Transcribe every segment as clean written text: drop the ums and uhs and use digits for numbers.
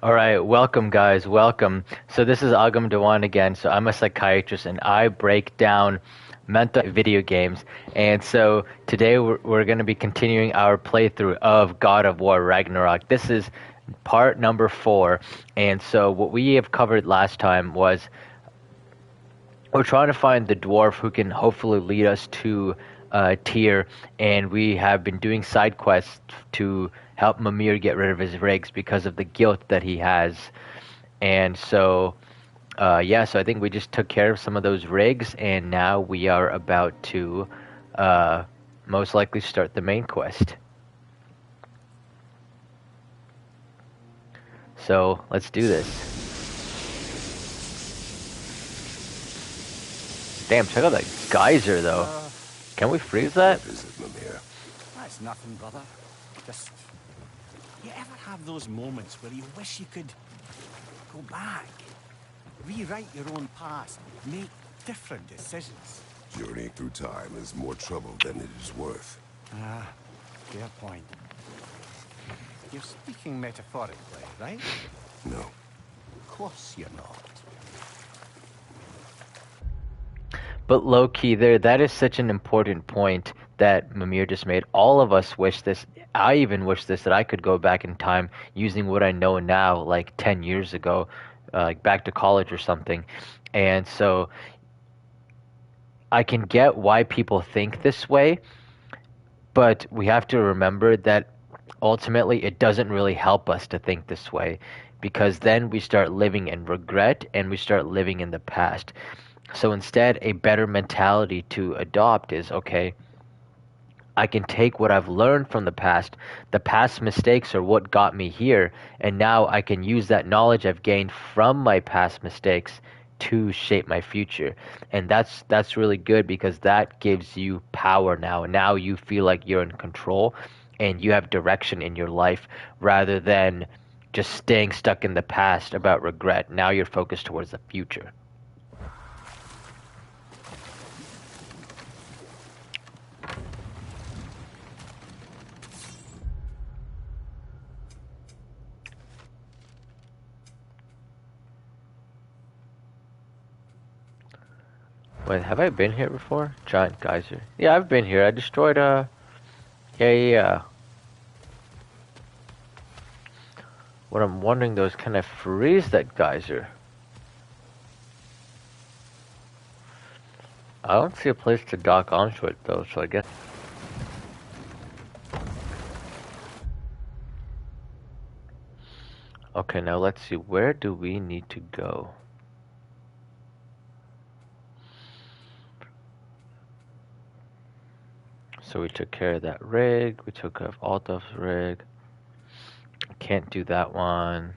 All right, welcome guys, welcome. So this is Agam Dewan again. So I'm a psychiatrist and I break down mental video games. And so today we're going to be continuing our playthrough of God of War Ragnarok. This is part number 4. And so what we have covered last time was we're trying to find the dwarf who can hopefully lead us to Tyr, and we have been doing side quests to help Mimir get rid of his rigs because of the guilt that he has. And so, so I think we just took care of some of those rigs, and now we are about to most likely start the main quest. So let's do this. Damn, check out that geyser, though. Can we freeze that? What is it, Mimir? That's nothing, brother. Just... You ever have those moments where you wish you could go back, rewrite your own past, make different decisions? Journeying through time is more trouble than it is worth. Ah, fair point. You're speaking metaphorically, right? No. Of course you're not. But low-key there, that is such an important point that Mimir just made. All of us wish this. I even wish this, that I could go back in time using what I know now, like 10 years ago, like back to college or something. And so I can get why people think this way, but we have to remember that ultimately it doesn't really help us to think this way, because then we start living in regret and we start living in the past. So instead, a better mentality to adopt is, okay, I can take what I've learned from the past mistakes are what got me here, and now I can use that knowledge I've gained from my past mistakes to shape my future. And that's really good, because that gives you power now. Now you feel like you're in control and you have direction in your life, rather than just staying stuck in the past about regret. Now you're focused towards the future. Wait, have I been here before? Giant geyser. Yeah, I've been here. I destroyed yeah. What I'm wondering though is, can I freeze that geyser? I don't see a place to dock onto it though, so I guess. Okay, now let's see. Where do we need to go? So we took care of that rig. We took care of Altof's rig. Can't do that one.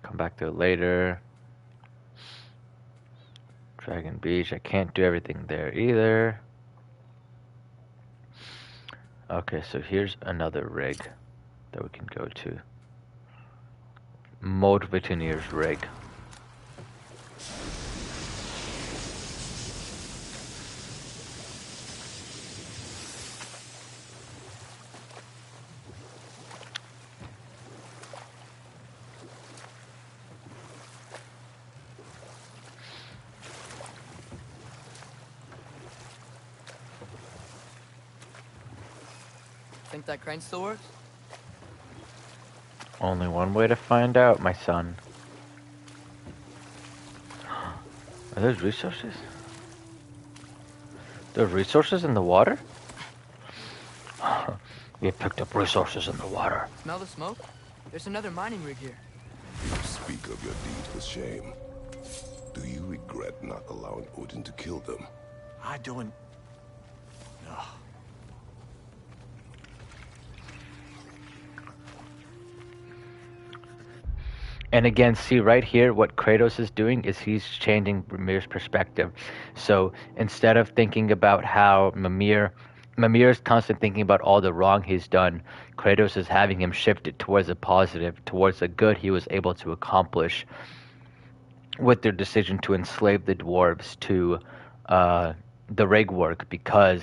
Come back to it later. Dragon Beach. I can't do everything there either. Okay, so here's another rig that we can go to. Motivationeer's rig. Think that crane still works? Only one way to find out, my son. Are those resources? There are resources in the water? We picked up resources in the water. Smell the smoke? There's another mining rig here. You speak of your deeds with shame. Do you regret not allowing Odin to kill them? I don't... No. And again, see right here, what Kratos is doing is he's changing Mimir's perspective. So instead of thinking about how Mimir is constantly thinking about all the wrong he's done, Kratos is having him shift it towards a positive, towards the good he was able to accomplish with their decision to enslave the dwarves to the rig work, because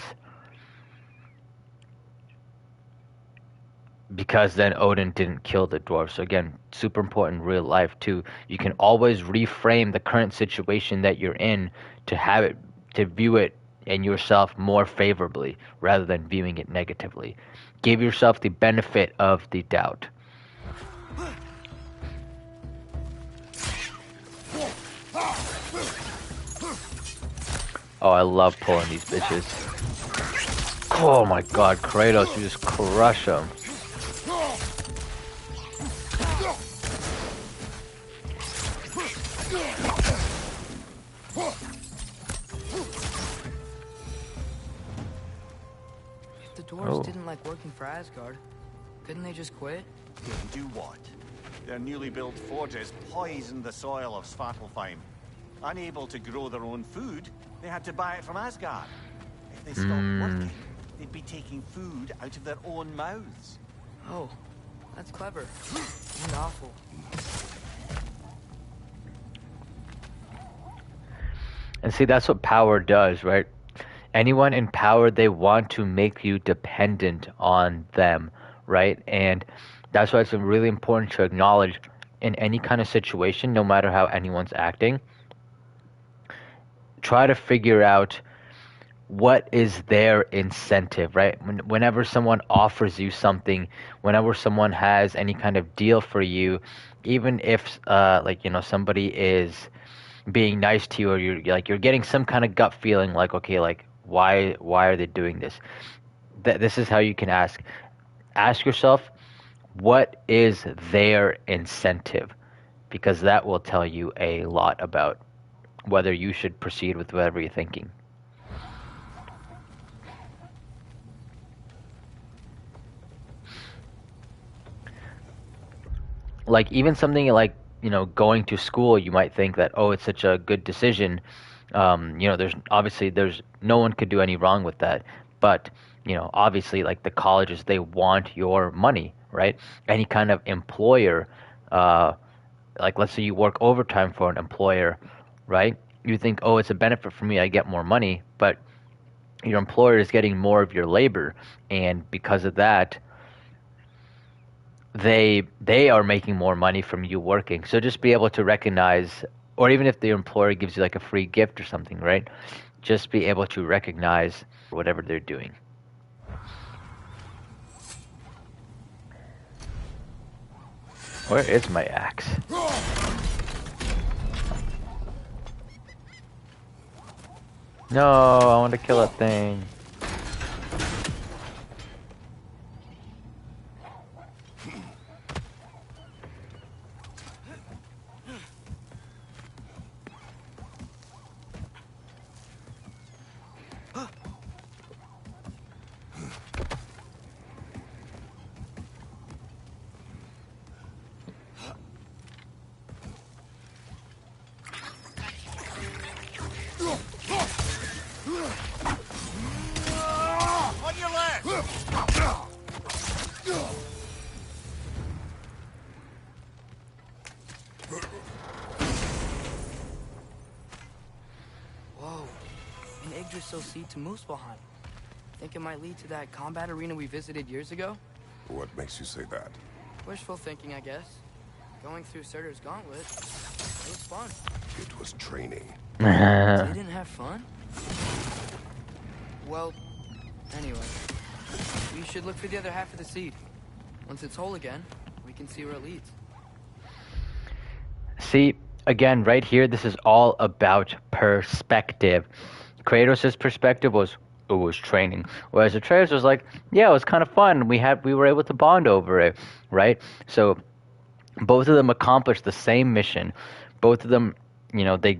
because then Odin didn't kill the dwarves. So again, super important in real life too. You can always reframe the current situation that you're in to have it, to view it and yourself more favorably rather than viewing it negatively. Give yourself the benefit of the doubt. Oh, I love pulling these bitches. Oh my god, Kratos, you just crush them. If the dwarves didn't like working for Asgard, couldn't they just quit? Do what? Their newly built forges poisoned the soil of Svartalfheim. Unable to grow their own food, they had to buy it from Asgard. If they stopped working, they'd be taking food out of their own mouths. Oh, that's clever. And awful. And see, that's what power does, right? Anyone in power, they want to make you dependent on them, right? And that's why it's really important to acknowledge in any kind of situation, no matter how anyone's acting, try to figure out what is their incentive, right? Whenever someone offers you something, whenever someone has any kind of deal for you, even if somebody is being nice to you, or you're getting some kind of gut feeling like, okay, like why are they doing this? This is how you can ask yourself, what is their incentive? Because that will tell you a lot about whether you should proceed with whatever you're thinking. Like even something like, going to school, you might think that, oh, it's such a good decision. There's no one could do any wrong with that. But, obviously like the colleges, they want your money, right? Any kind of employer, like let's say you work overtime for an employer, right? You think, oh, it's a benefit for me, I get more money, but your employer is getting more of your labor, and because of that, they are making more money from you working. So just be able to recognize, or even if the employer gives you like a free gift or something, right? Just be able to recognize whatever they're doing. Where is my axe? No, I want to kill that thing. To Muspelheim. Think it might lead to that combat arena we visited years ago? What makes you say that? Wishful thinking, I guess. Going through Surtr's gauntlet, it was fun. It was training. You didn't have fun? Well, anyway. We should look for the other half of the seed. Once it's whole again, we can see where it leads. See, again, right here, this is all about perspective. Kratos' perspective was, it was training. Whereas Atreus was like, yeah, it was kind of fun. We were able to bond over it, right? So both of them accomplished the same mission. Both of them, they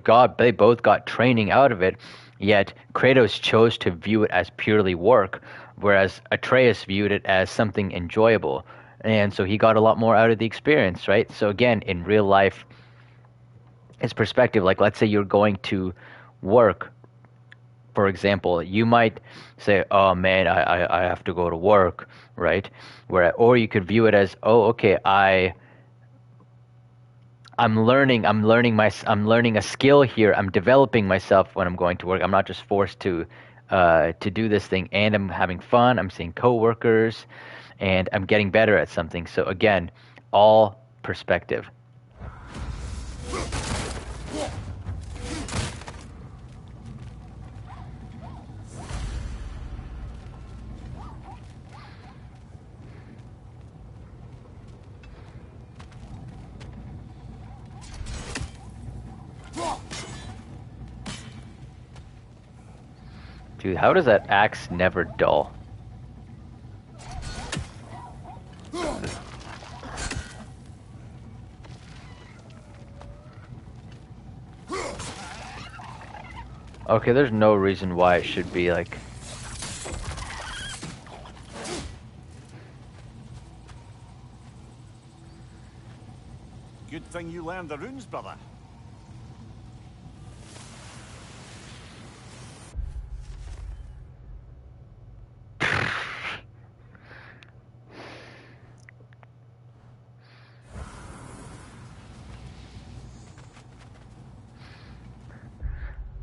both got training out of it. Yet Kratos chose to view it as purely work, whereas Atreus viewed it as something enjoyable. And so he got a lot more out of the experience, right? So again, in real life, his perspective, like let's say you're going to work, for example, you might say, oh man, I have to go to work, right? Or you could view it as, oh, okay, I'm learning a skill here. I'm developing myself when I'm going to work. I'm not just forced to do this thing, and I'm having fun. I'm seeing coworkers, and I'm getting better at something. So again, all perspective. Dude, how does that axe never dull? Okay, there's no reason why it should be like... Good thing you learned the runes, brother.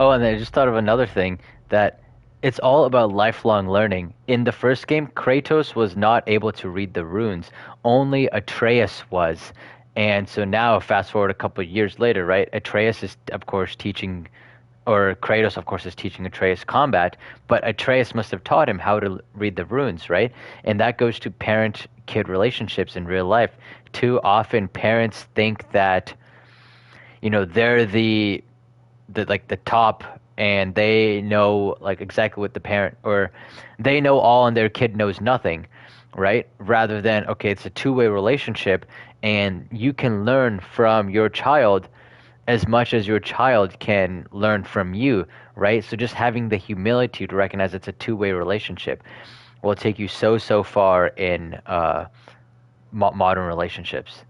Oh, and I just thought of another thing, that it's all about lifelong learning. In the first game, Kratos was not able to read the runes. Only Atreus was. And so now, fast forward a couple of years later, right? Atreus is, of course, teaching, or Kratos, of course, is teaching Atreus combat, but Atreus must have taught him how to read the runes, right? And that goes to parent-kid relationships in real life. Too often, parents think that, you know, they're the top, and they know like exactly what the parent, or they know all and their kid knows nothing, right? Rather than, okay, it's a two-way relationship, and you can learn from your child as much as your child can learn from you, right? So just having the humility to recognize it's a two-way relationship will take you so far in modern relationships.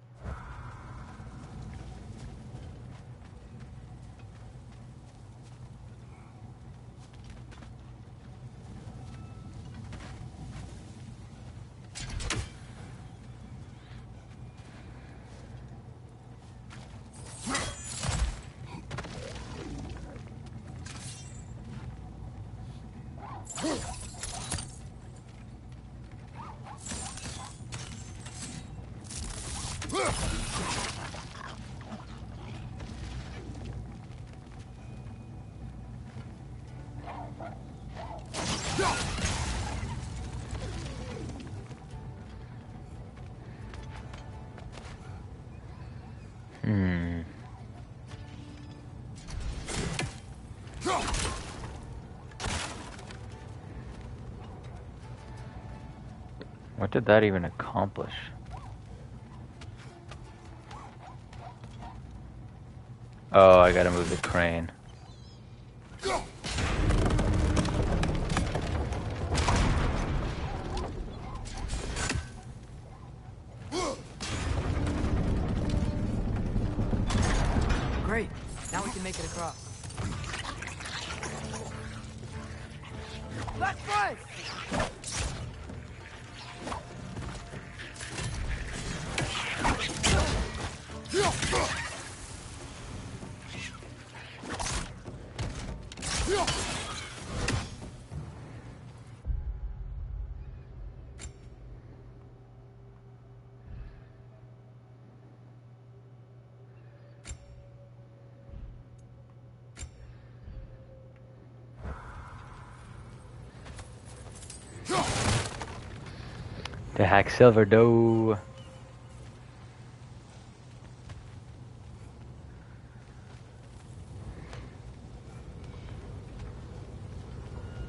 What did that even accomplish? Oh, I gotta move the crane. Great. Now we can make it across. Left foot! To hack silver dough.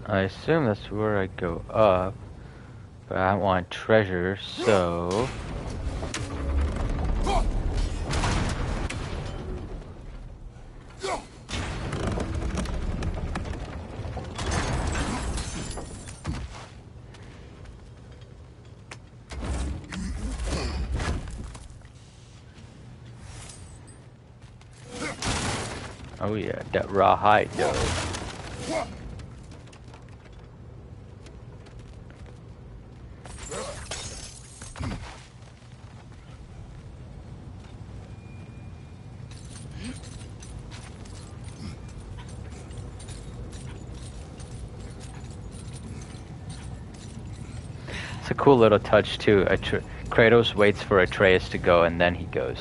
I assume that's where I go up, but I want treasure, so... Oh yeah, that raw hide dough. It's a cool little touch too. Kratos waits for Atreus to go and then he goes.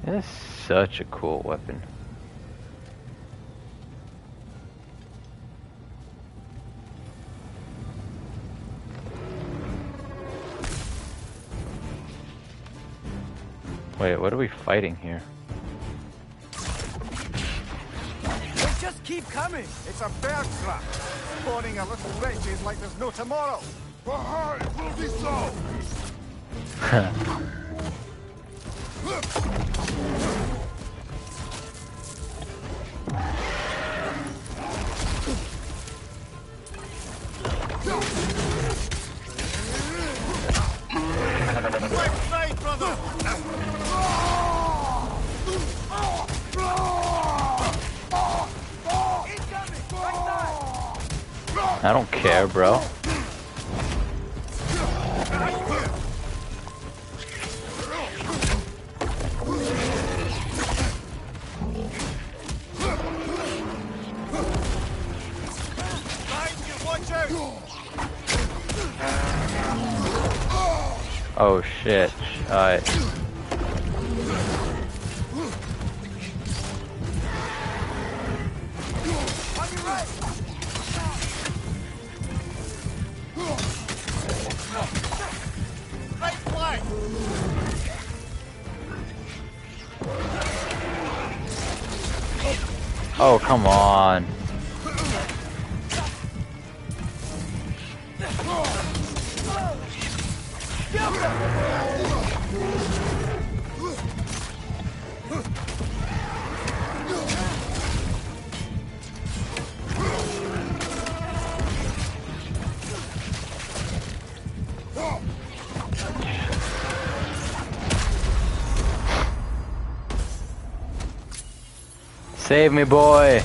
It's such a cool weapon. Wait, what are we fighting here? They just keep coming. It's a bear trap. Spawning a little wretches like there's no tomorrow. For it will be so! Left side, brother! Incoming! Right side! I don't care, bro. Oh shit. Oh, come on. Save me, boy.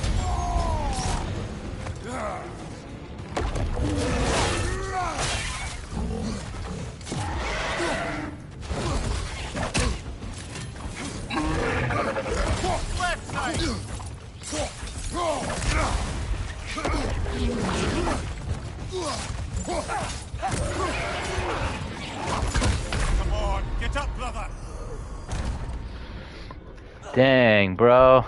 Come on, get up, brother. Dang, bro.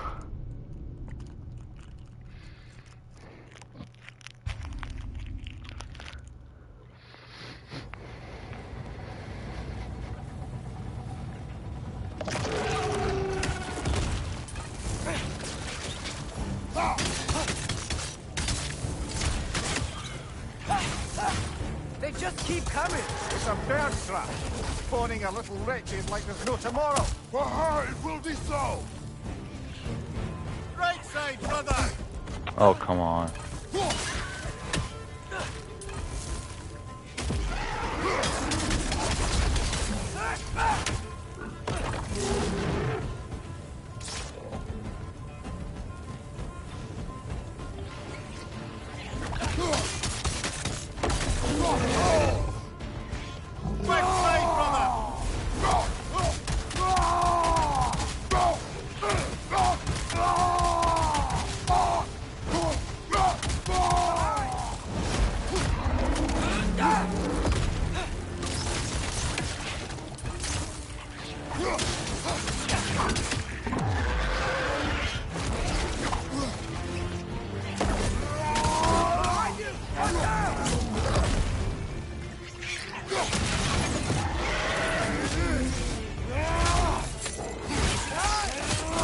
They just keep coming. It's a bear trap. Spawning a little wretches like there's no tomorrow. For her it will be so! Right side, brother. Oh, come on.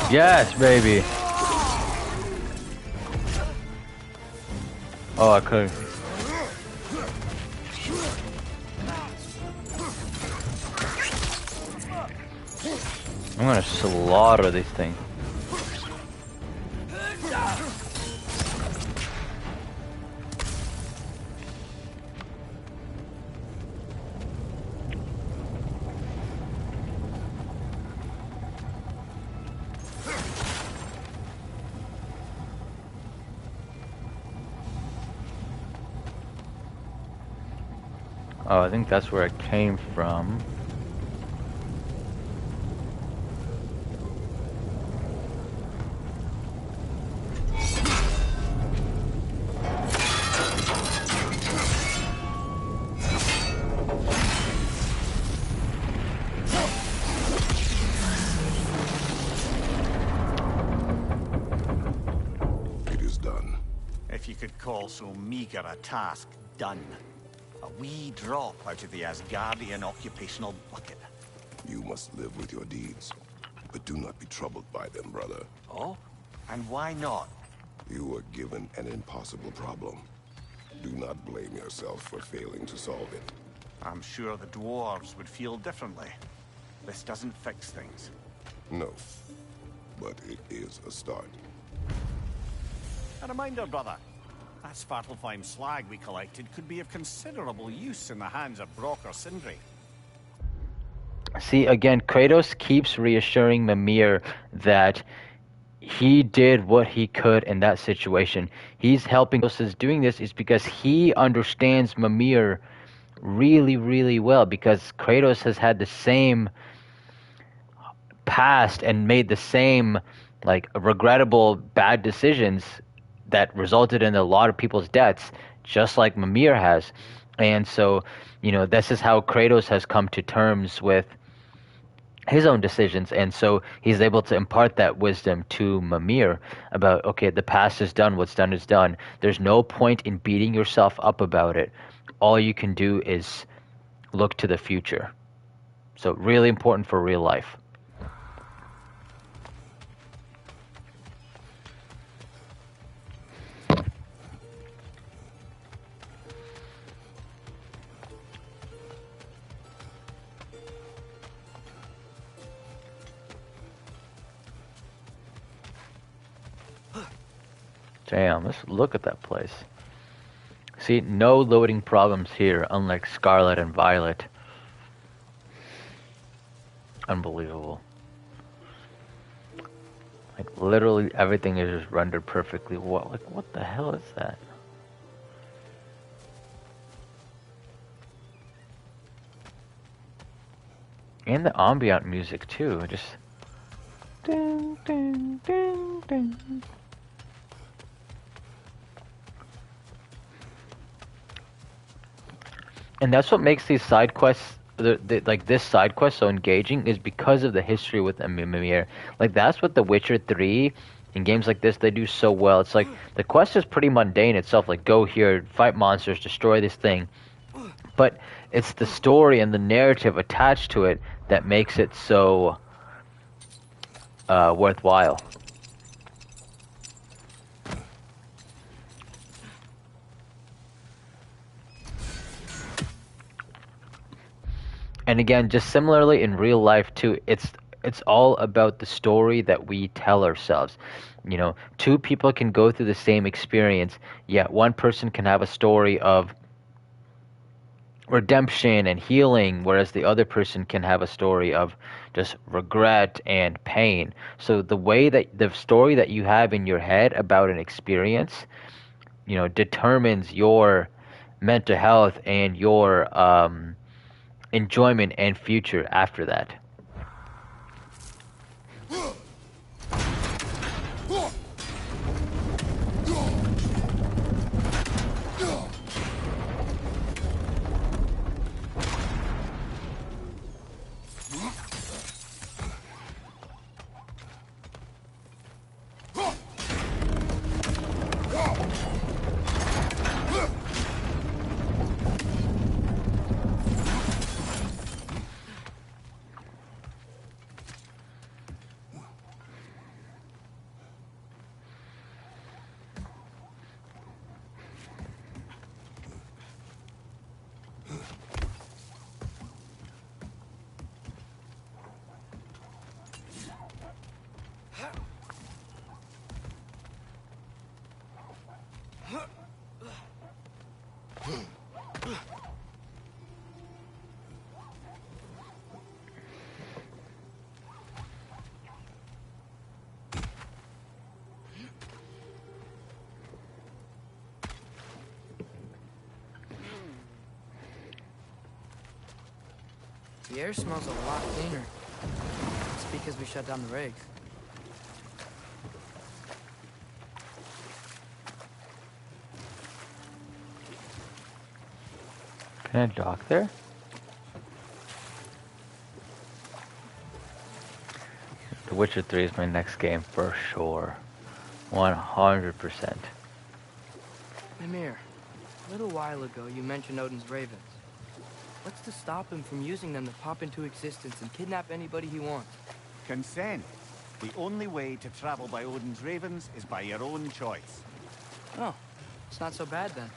Yes, baby. Oh, I could. I'm gonna slaughter these things. Oh, I think that's where it came from. if you could call so meager a task done. A wee drop out of the Asgardian occupational bucket. You must live with your deeds, but do not be troubled by them, brother. Oh? And why not? You were given an impossible problem. Do not blame yourself for failing to solve it. I'm sure the dwarves would feel differently. This doesn't fix things. No, but it is a start. A reminder, brother. That Svartalfheim slag we collected could be of considerable use in the hands of Brock or Sindri. See, again, Kratos keeps reassuring Mimir that he did what he could in that situation. He's helping Kratos doing this is because he understands Mimir really, really well, because Kratos has had the same past and made the same like regrettable bad decisions that resulted in a lot of people's deaths, just like Mimir has. And so, this is how Kratos has come to terms with his own decisions, and so he's able to impart that wisdom to Mimir about, okay, the past is done, what's done is done. There's no point in beating yourself up about it. All you can do is look to the future. So really important for real life. Damn, let's look at that place. See, no loading problems here, unlike Scarlet and Violet. Unbelievable. Like, literally everything is just rendered perfectly. What the hell is that? And the ambient music, too. Just... Ding, ding, ding, ding. And that's what makes these side quests, like this side quest, so engaging, is because of the history with Mimir. Like, that's what The Witcher 3 in games like this, they do so well. It's like, the quest is pretty mundane itself, like, go here, fight monsters, destroy this thing. But it's the story and the narrative attached to it that makes it so worthwhile. And again, just similarly in real life too, it's all about the story that we tell ourselves. Two people can go through the same experience, yet one person can have a story of redemption and healing, whereas the other person can have a story of just regret and pain. So the way that the story that you have in your head about an experience, determines your mental health and your enjoyment and future after that. The air smells a lot cleaner. It's because we shut down the rigs. Can I dock there? The Witcher 3 is my next game for sure. 100%. Mimir, a little while ago you mentioned Odin's ravens. What's to stop him from using them to pop into existence and kidnap anybody he wants? Consent. The only way to travel by Odin's ravens is by your own choice. Oh, it's not so bad then.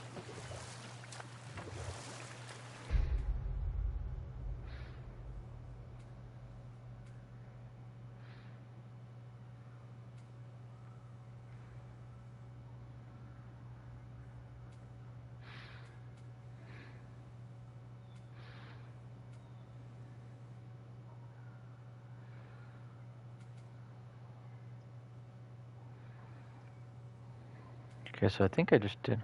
Okay, so I think I just did.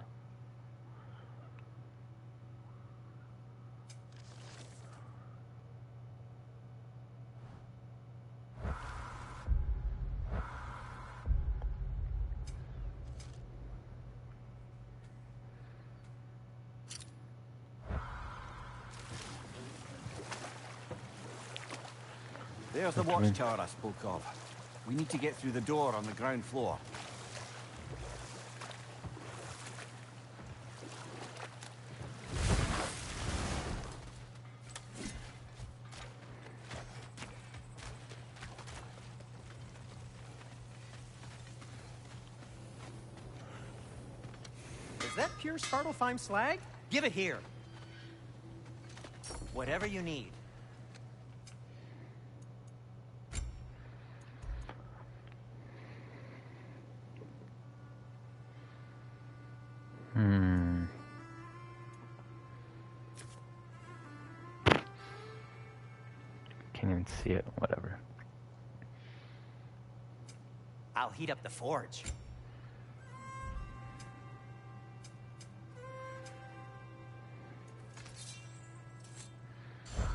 There's the watchtower I spoke of. We need to get through the door on the ground floor. Is that pure Svartalfheim slag? Give it here. Whatever you need. Can't even see it. Whatever. I'll heat up the forge.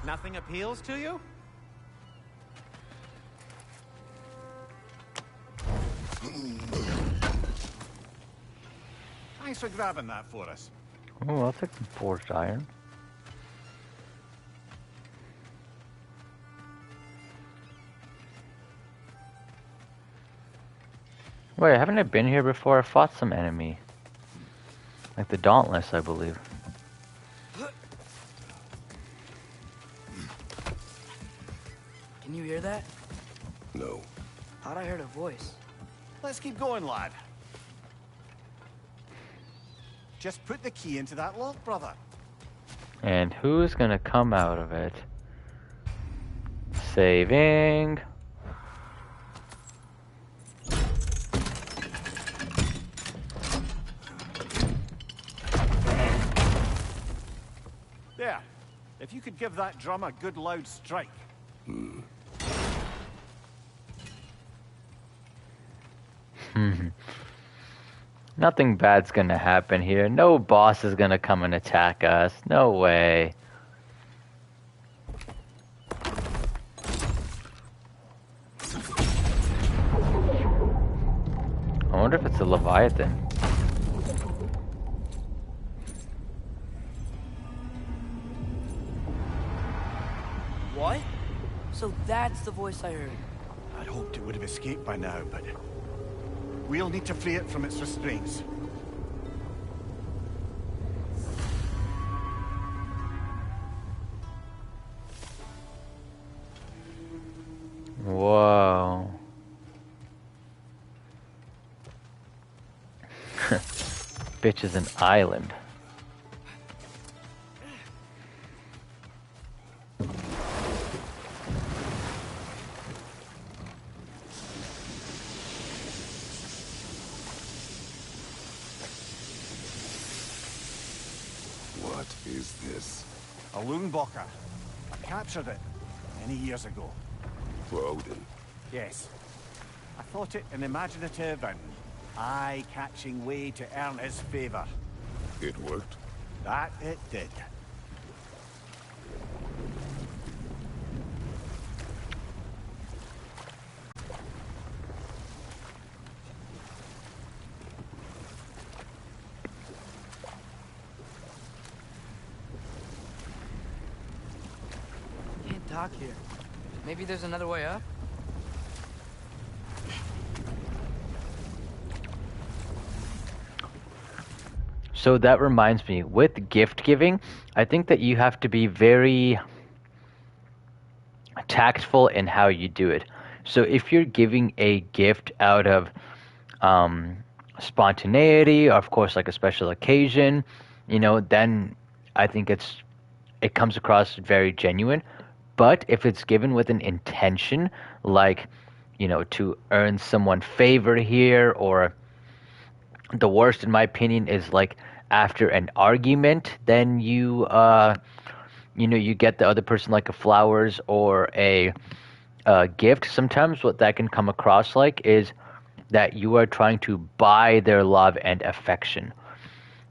Nothing appeals to you? Thanks for grabbing that for us. Oh, I'll take the forged iron. Wait, haven't I been here before? I fought some enemy. Like the Dauntless, I believe. Can you hear that? No. Thought I heard a voice. Let's keep going, lad. Just put the key into that lock, brother. And who's gonna come out of it? Saving. There. If you could give that drum a good loud strike. Nothing bad's gonna happen here. No boss is gonna come and attack us. No way. I wonder if it's a Leviathan. What? So that's the voice I heard. I'd hoped it would have escaped by now, but we'll need to free it from its restraints. Whoa. Bitch is an island. What is this? A Lyngbakr. I captured it many years ago. For Odin. Yes. I thought it an imaginative and eye-catching way to earn his favor. It worked? That it did. Can't talk here. Maybe there's another way up? So that reminds me, with gift giving, I think that you have to be very tactful in how you do it. So if you're giving a gift out of spontaneity, or of course like a special occasion, then I think it comes across very genuine. But if it's given with an intention, like, to earn someone favor here, or the worst in my opinion is like after an argument, then you get the other person like a flowers or a gift. Sometimes what that can come across like is that you are trying to buy their love and affection,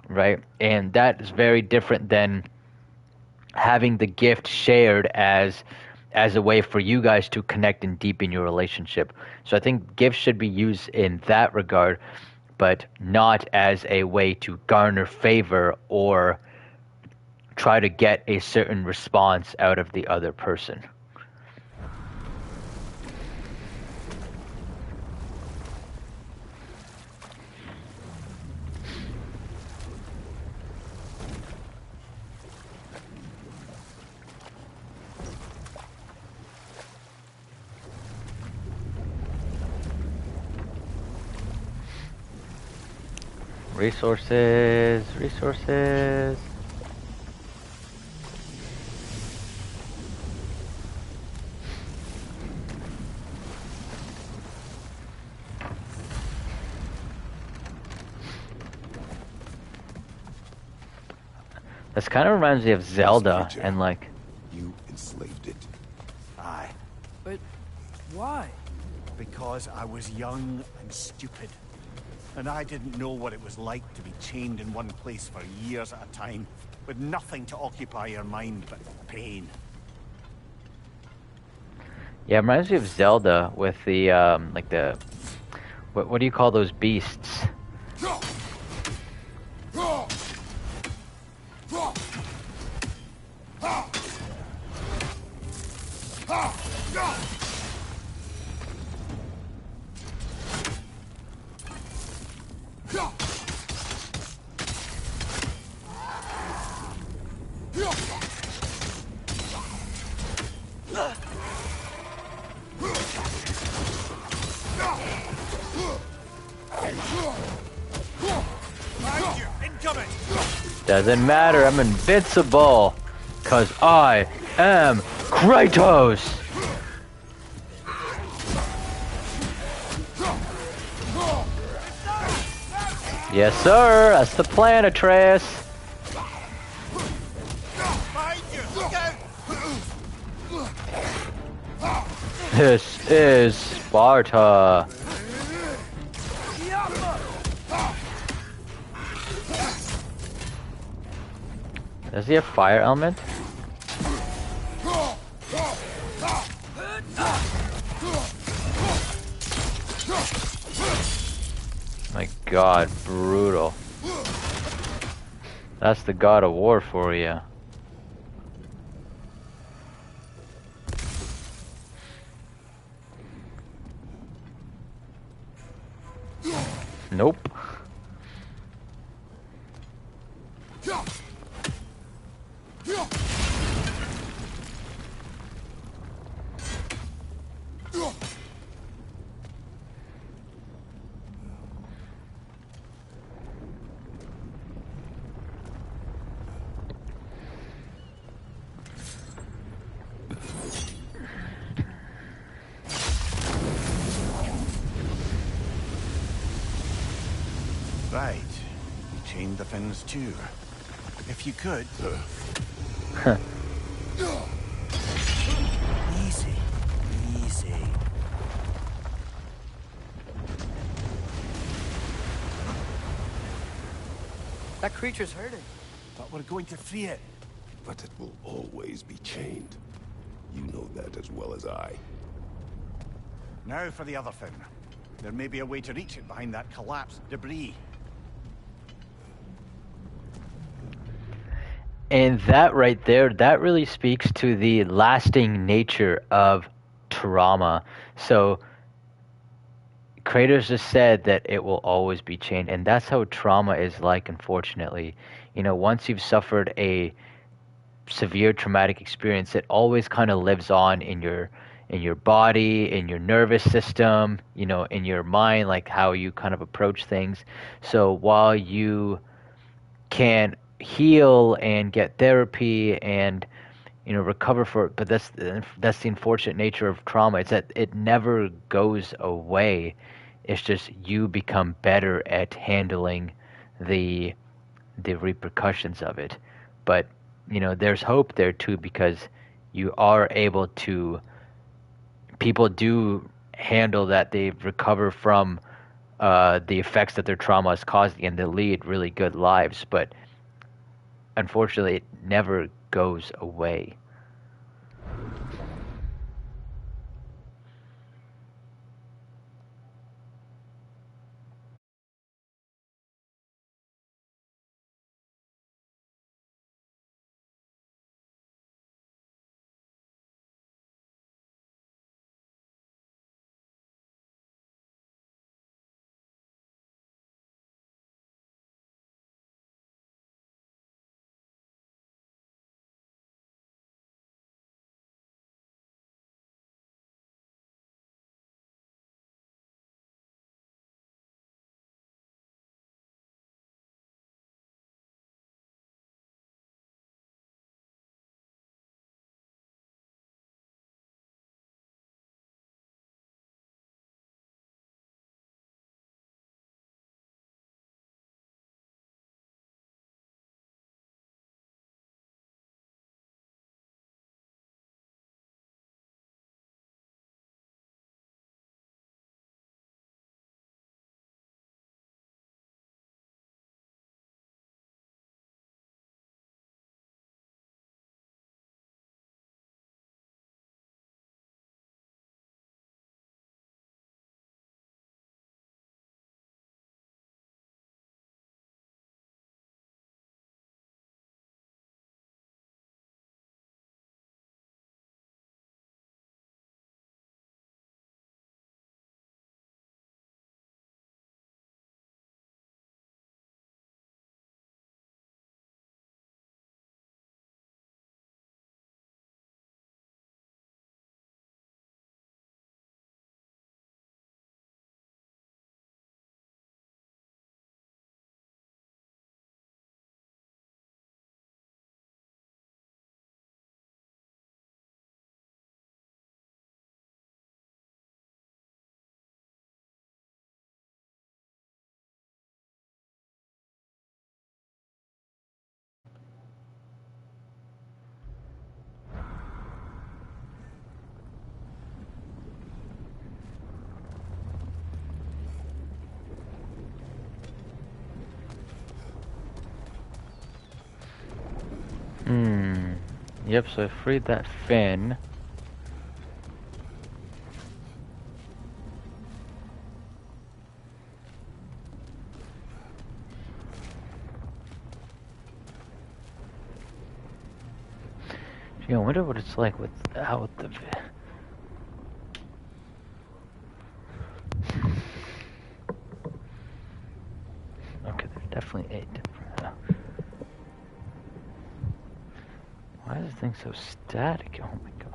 right? And that is very different than having the gift shared as a way for you guys to connect and deepen your relationship. So I think gifts should be used in that regard, but not as a way to garner favor or try to get a certain response out of the other person. Resources. This kind of reminds me of Zelda, and like... You enslaved it. Aye, But why? because I was young and stupid. And I didn't know what it was like to be chained in one place for years at a time, with nothing to occupy your mind but pain. Yeah, it reminds me of Zelda with the, like the... What do you call those beasts? Doesn't matter, I'm invincible, 'cause I am Kratos! Yes, sir, that's the plan, Atreus. This is Sparta. Does he have fire element? My god, brutal. That's the god of war for you. Nope. Right. You chained the Finns too. If you could... Easy. Easy. That creature's hurting. But we're going to free it. But it will always be chained. You know that as well as I. Now for the other Finn. There may be a way to reach it behind that collapsed debris. And that right there, that really speaks to the lasting nature of trauma. So Kratos just said that it will always be chained, and that's how trauma is like, unfortunately. You know, once you've suffered a severe traumatic experience, it always kind of lives on in your body, in your nervous system, you know, in your mind, like how you kind of approach things. So while you can heal and get therapy and, you know, recover for it, but that's the unfortunate nature of trauma. It's that it never goes away. It's just you become better at handling the repercussions of it. But, you know, there's hope there too, because you are able to, people do handle that, they recover from the effects that their trauma is causing, and they lead really good lives. But unfortunately, it never goes away. Yep, so I freed that fin. Gee, I wonder what it's like without the... Okay, there's definitely a different... Why is this thing so static? Oh my god.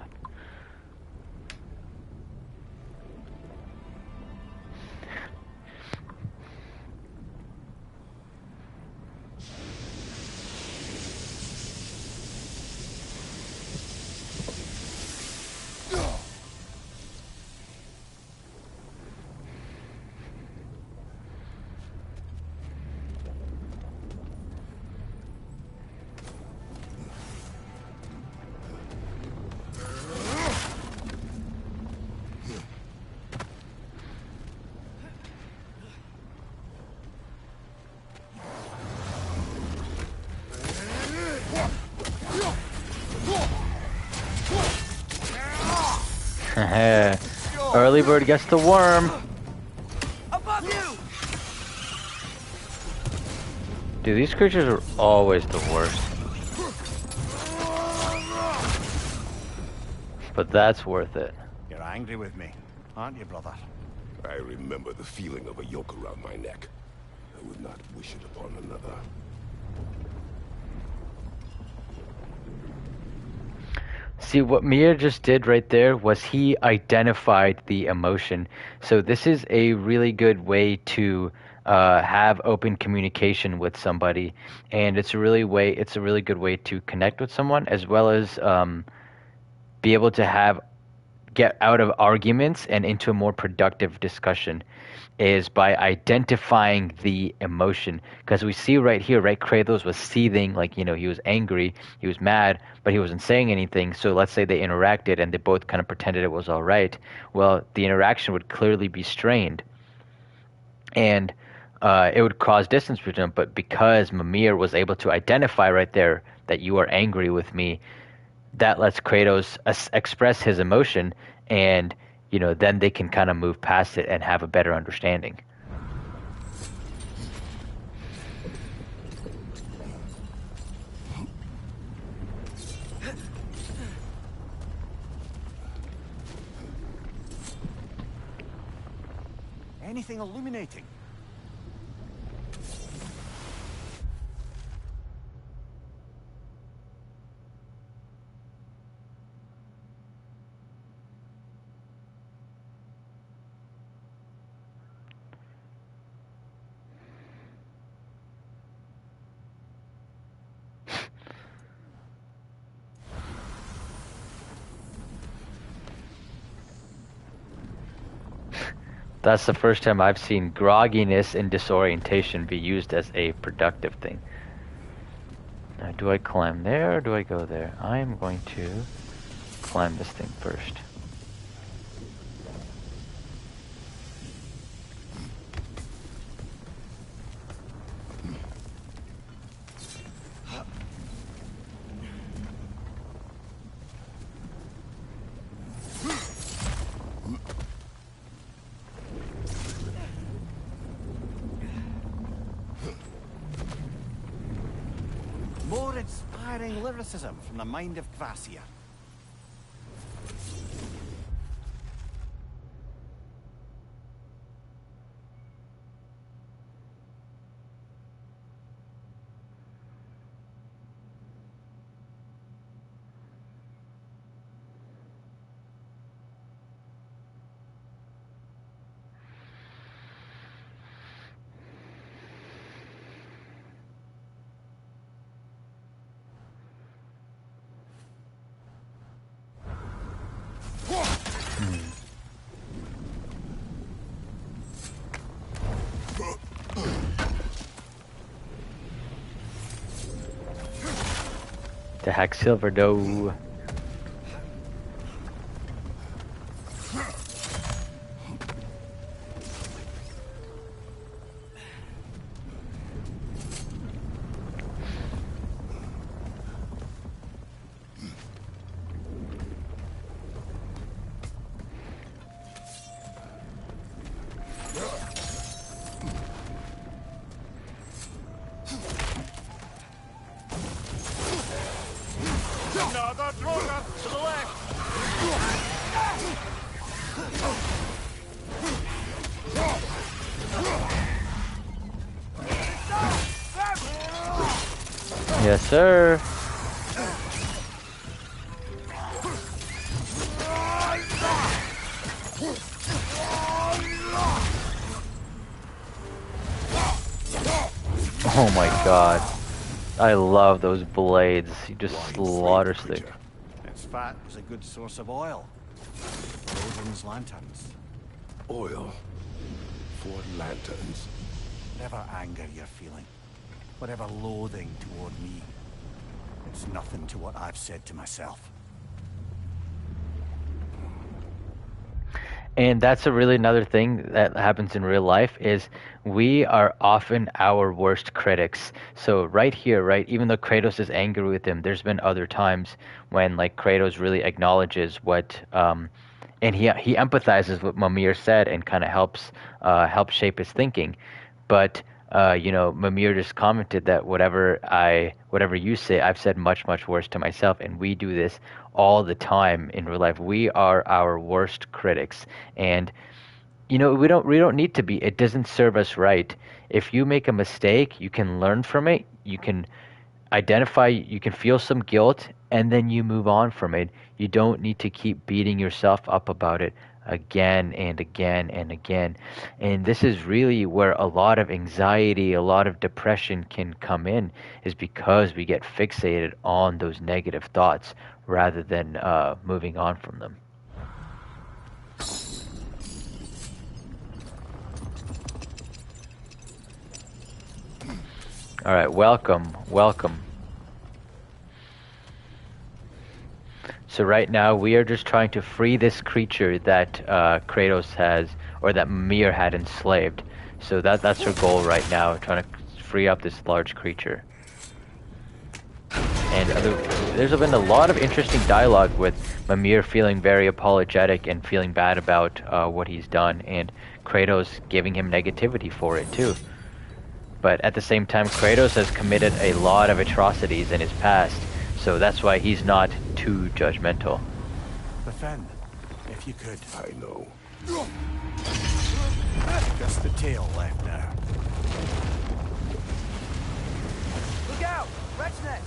Early bird gets the worm. Above you! Dude, these creatures are always the worst. But that's worth it. You're angry with me, aren't you, brother? I remember the feeling of a yoke around my neck. I would not wish it upon another. See, what Mimir just did right there was he identified the emotion. So this is a really good way to have open communication with somebody, and it's a really good way to connect with someone, as well as be able to get out of arguments and into a more productive discussion, is by identifying the emotion. Because we see right here, right, Kratos was seething, like, he was angry, he was mad, but he wasn't saying anything. So let's say they interacted and they both kind of pretended it was all right. Well, the interaction would clearly be strained, and it would cause distance between them. But because Mimir was able to identify right there that you are angry with me, that lets Kratos express his emotion, and then they can kind of move past it and have a better understanding. Anything illuminating? That's the first time I've seen grogginess and disorientation be used as a productive thing. Now, do I climb there or do I go there? I am going to climb this thing first. More inspiring lyricism from the mind of Kvasir. To hack silver dough. To the left! Yes, sir. Oh my god. I love those blades. You just slaughter things. Its fat was a good source of oil for Odin's lanterns. Oil for lanterns. Whatever anger you're feeling, whatever loathing toward me, it's nothing to what I've said to myself. And that's a really another thing that happens in real life is we are often our worst critics. So right here, right, even though Kratos is angry with him, there's been other times when like Kratos really acknowledges what and he empathizes with Mimir said and kind of help shape his thinking. But Mimir just commented that whatever you say, I've said much, much worse to myself, and we do this all the time in real life. We are our worst critics, and You know, we don't need to be. It doesn't serve us right. If you make a mistake, you can learn from it. You can identify, you can feel some guilt, and then you move on from it. You don't need to keep beating yourself up about it again and again and again. And this is really where a lot of anxiety, a lot of depression can come in, is because we get fixated on those negative thoughts rather than moving on from them. All right, welcome. So right now we are just trying to free this creature that Kratos has, or that Mimir had enslaved. So that's our goal right now, trying to free up this large creature. And there's been a lot of interesting dialogue with Mimir feeling very apologetic and feeling bad about what he's done, and Kratos giving him negativity for it too. But at the same time, Kratos has committed a lot of atrocities in his past, so that's why he's not too judgmental. The fin, if you could. I know. Just the tail left now. Look out! Wretch net!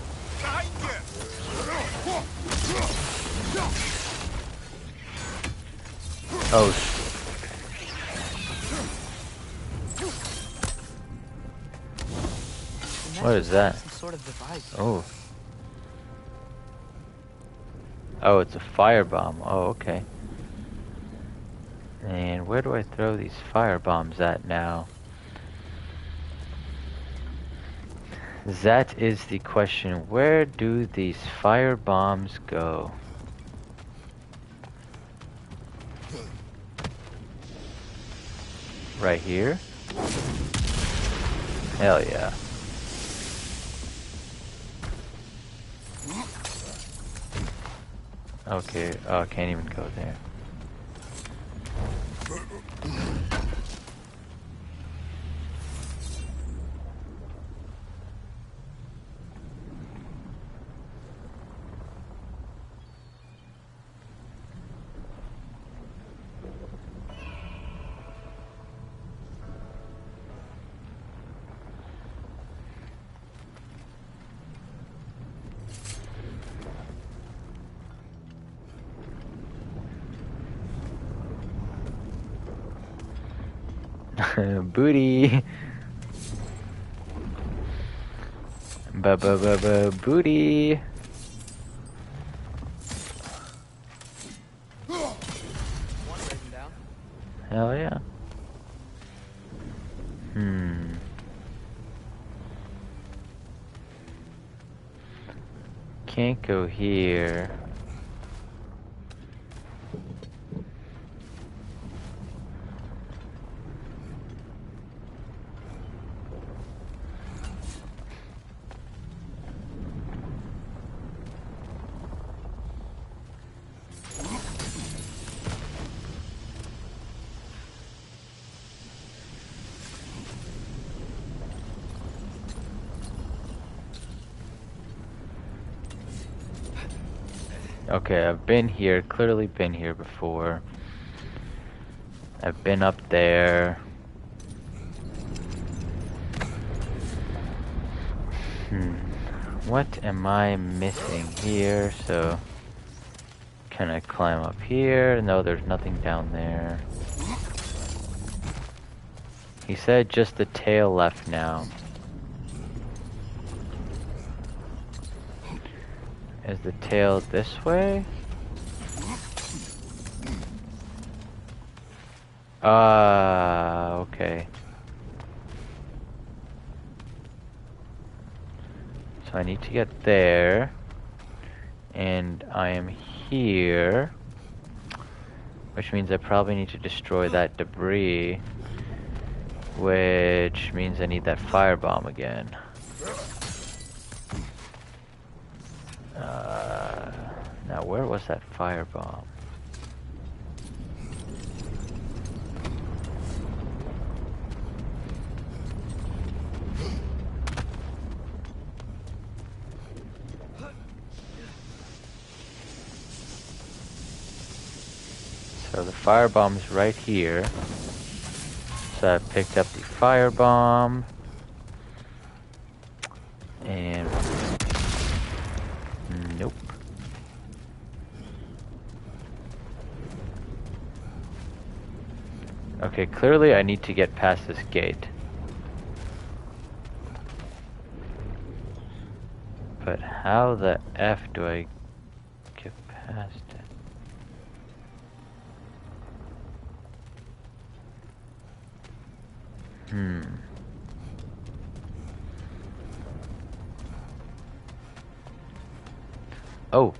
Oh. What is that? Some sort of device. Oh. Oh, it's a firebomb. Oh, okay. And where do I throw these firebombs at now? That is the question. Where do these firebombs go? Right here? Hell yeah. Okay, oh, I can't even go there. Booty. Booty. One raven down. Hell yeah. Can't go here. Okay, I've been here, clearly been here before. I've been up there. What am I missing here? So, can I climb up here? No, there's nothing down there. He said just the tail left now. Is the tail this way? Okay. So I need to get there. And I am here. Which means I probably need to destroy that debris. Which means I need that firebomb again. Now where was that firebomb? So the firebomb's right here. So I picked up the firebomb. And nope. Okay, clearly I need to get past this gate. But how the F do I get past it? Oh.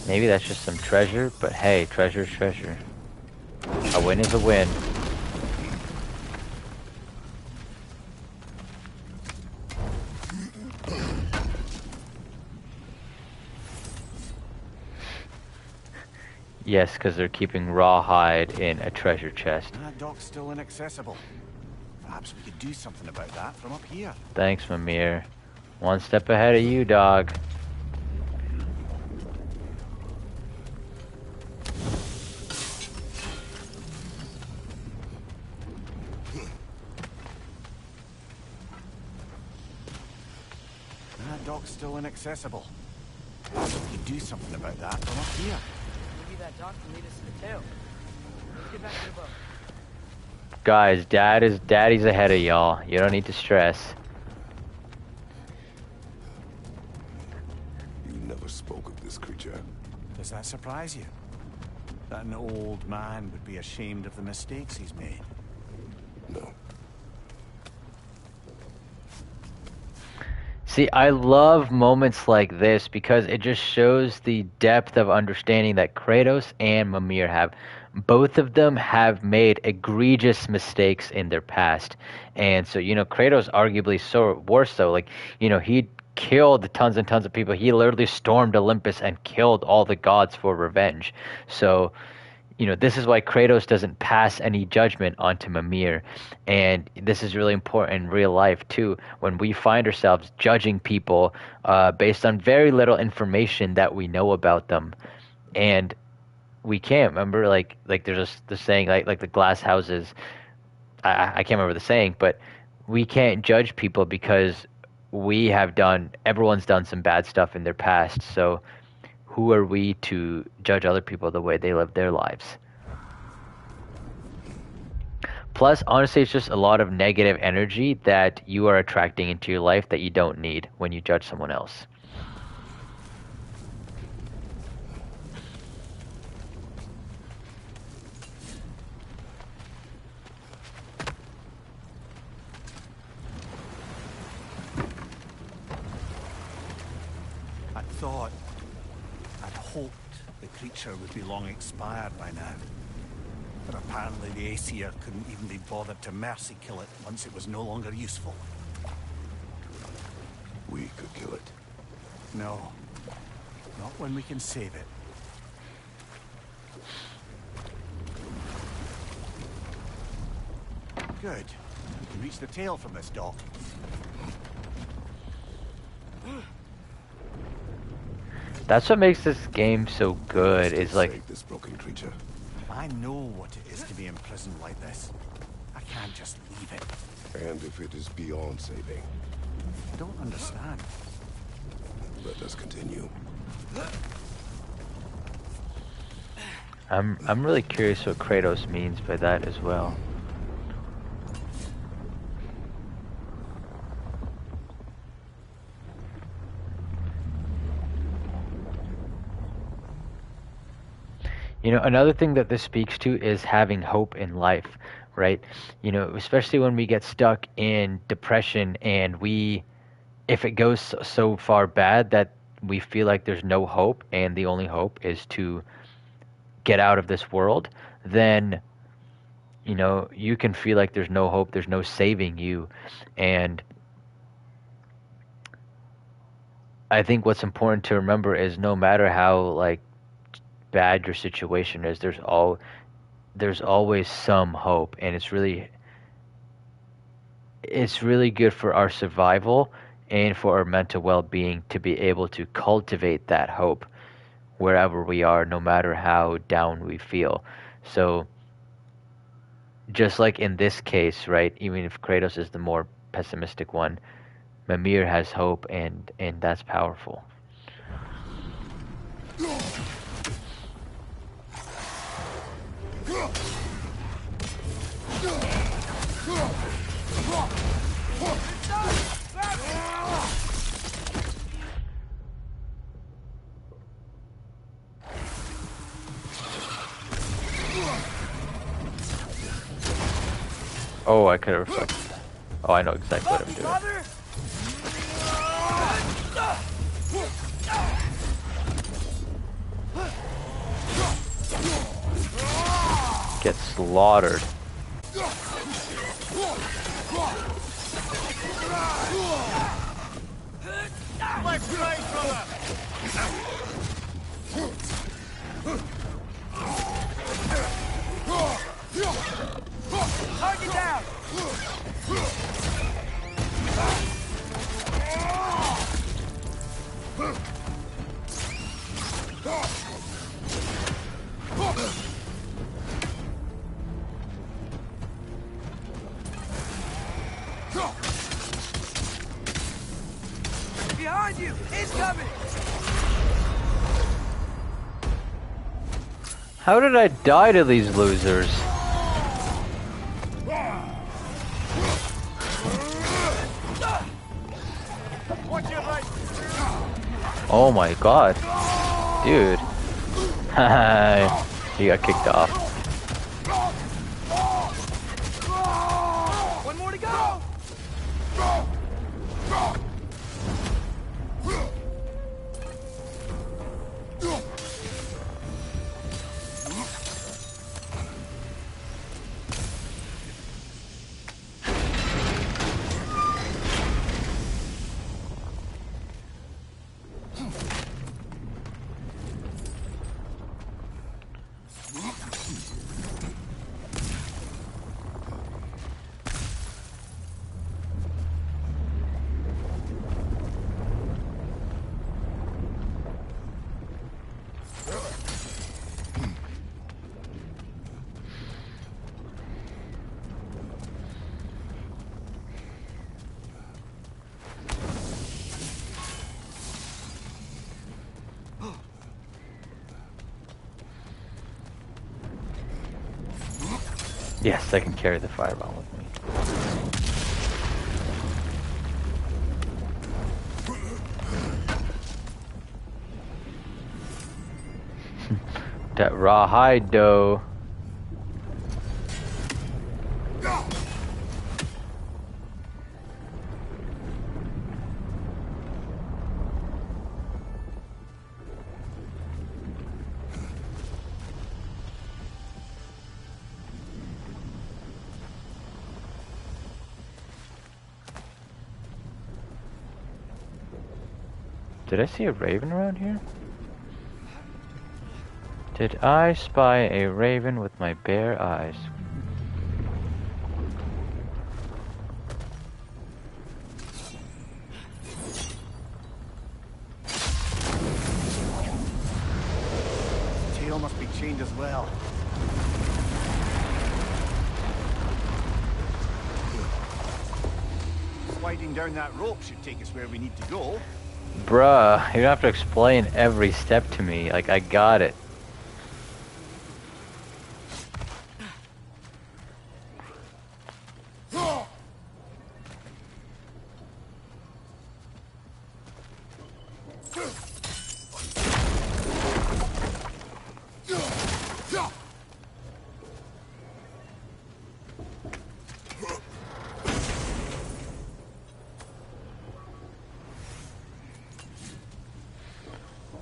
Maybe that's just some treasure, but hey, treasure's treasure. A win is a win. Yes, because they're keeping rawhide in a treasure chest. That dock's still inaccessible. Perhaps we could do something about that from up here. Thanks, Mimir. One step ahead of you, dog. That dock's still inaccessible. Perhaps we could do something about that from up here. Maybe that dock can lead us to the tail. Let's get back to the boat. Guys, daddy's ahead of y'all. You don't need to stress. You never spoke of this creature. Does that surprise you? That an old man would be ashamed of the mistakes he's made? No. See, I love moments like this because it just shows the depth of understanding that Kratos and Mimir have. Both of them have made egregious mistakes in their past. And so, Kratos arguably worse so. Like, he killed tons and tons of people. He literally stormed Olympus and killed all the gods for revenge. So, this is why Kratos doesn't pass any judgment onto Mimir. And this is really important in real life, too, when we find ourselves judging people based on very little information that we know about them. And we can't. Remember, like there's the saying, like the glass houses. I can't remember the saying, but we can't judge people because everyone's done some bad stuff in their past. So who are we to judge other people the way they live their lives? Plus, honestly, it's just a lot of negative energy that you are attracting into your life that you don't need when you judge someone else. I'd hoped the creature would be long expired by now. But apparently the Aesir couldn't even be bothered to mercy kill it once it was no longer useful. We could kill it. No. Not when we can save it. Good. We can reach the tail from this dock. That's what makes this game so good. Is like Save this broken creature. I know what it is to be imprisoned like this. I can't just leave it. And if it is beyond saving, I don't understand. let us continue. I'm really curious what Kratos means by that as well. Another thing that this speaks to is having hope in life, right? Especially when we get stuck in depression and if it goes so far bad that we feel like there's no hope and the only hope is to get out of this world, then, you can feel like there's no hope, there's no saving you. And I think what's important to remember is no matter how, bad your situation is, there's always some hope, and it's really good for our survival and for our mental well-being to be able to cultivate that hope wherever we are, no matter how down we feel. So just like in this case, right, even if Kratos is the more pessimistic one, Mimir has hope, and that's powerful. Oh, I could have reflected that. Oh, I know exactly what I'm doing. Get slaughtered. Left, right, brother! Target down! Behind you! He's coming! How did I die to these losers? Oh my god. Dude. He got kicked off. One more to go! Yes, I can carry the fireball with me. That rawhide dough. Did I see a raven around here? Did I spy a raven with my bare eyes? Tail must be chained as well. Sliding down that rope should take us where we need to go. Bruh, you don't have to explain every step to me. Like, I got it.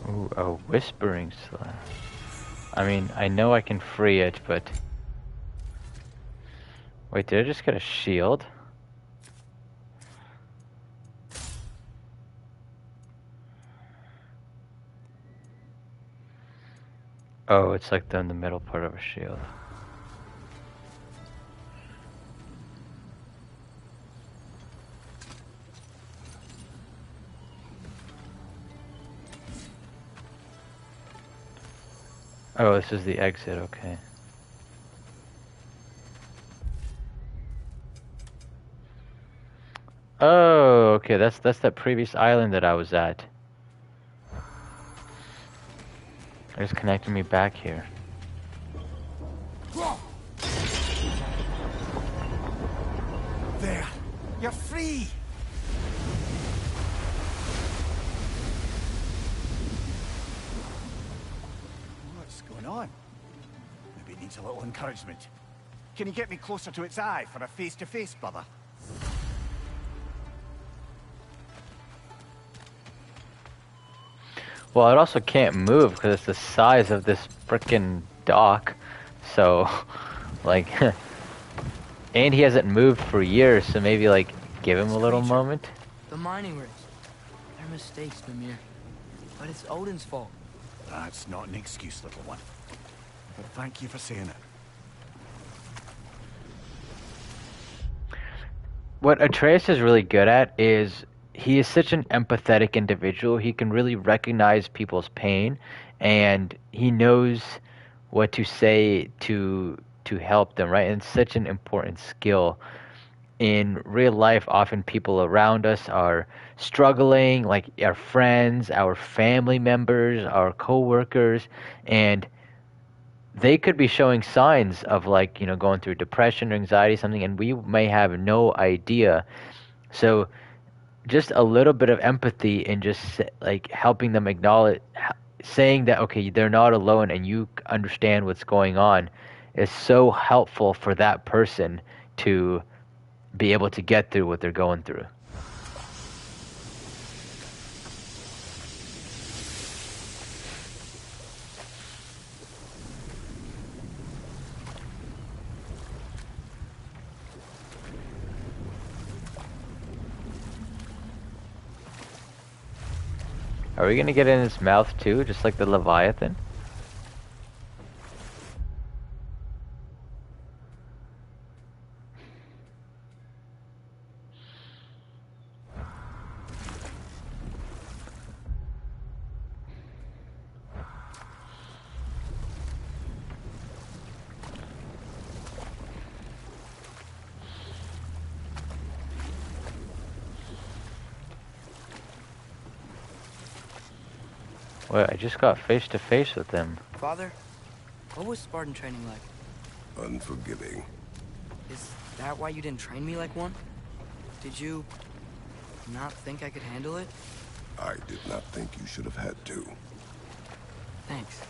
Ooh, a whispering slash. I mean, I know I can free it, but... Wait, did I just get a shield? Oh, it's like the middle part of a shield. Oh, this is the exit, okay. Oh, okay, that's that previous island that I was at. It's connecting me back here. There! You're free! What's going on? Maybe it needs a little encouragement. Can you get me closer to its eye for a face-to-face, brother? Well, it also can't move because it's the size of this frickin' dock. So, like, and he hasn't moved for years, so maybe, like, give him a little moment. The mining rigs. They're mistakes, Mimir. But it's Odin's fault. That's not an excuse, little one. But thank you for saying it. What Atreus is really good at is he is such an empathetic individual. He can really recognize people's pain, and he knows what to say to help them, right? And it's such an important skill. In real life, often people around us are struggling, like our friends, our family members, our coworkers, and they could be showing signs of, like, going through depression or anxiety, something, and we may have no idea. So just a little bit of empathy and just like helping them acknowledge, saying that okay, they're not alone and you understand what's going on, is so helpful for that person to be able to get through what they're going through. Are we gonna get in his mouth too, just like the Leviathan? Well, I just got face to face with him. Father, what was Spartan training like? Unforgiving. Is that why you didn't train me like one? Did you not think I could handle it? I did not think you should have had to. Thanks.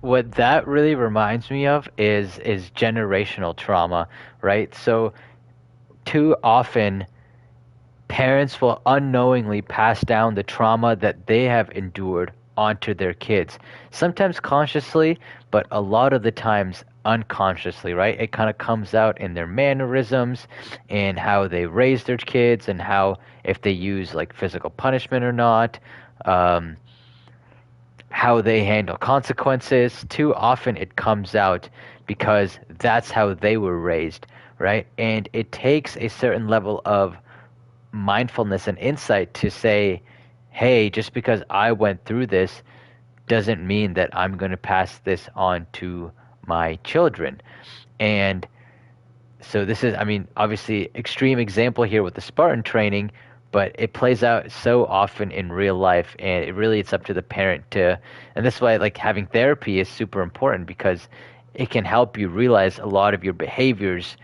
What that really reminds me of is generational trauma, right? So too often parents will unknowingly pass down the trauma that they have endured onto their kids. Sometimes consciously, but a lot of the times unconsciously, right? It kind of comes out in their mannerisms and how they raise their kids and how if they use like physical punishment or not, how they handle consequences. Too often it comes out because that's how they were raised, right? And it takes a certain level of mindfulness and insight to say, hey, just because I went through this doesn't mean that I'm going to pass this on to my children. And so this is, I mean, obviously extreme example here with the Spartan training, but it plays out so often in real life, and it's up to the parent to, and that's why like having therapy is super important because it can help you realize a lot of your behaviors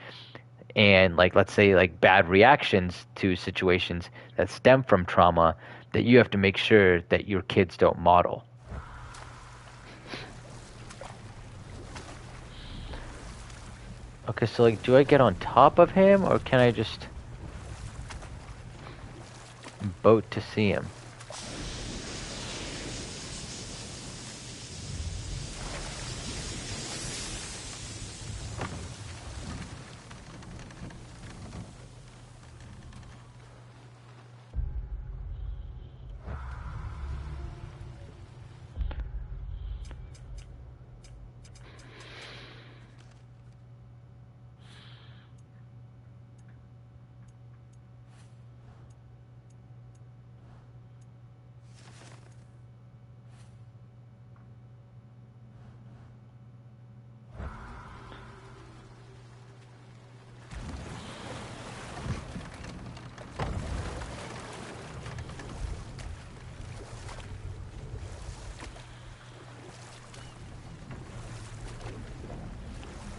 and like let's say like bad reactions to situations that stem from trauma that you have to make sure that your kids don't model. Okay, so like do I get on top of him or can I just boat to see him?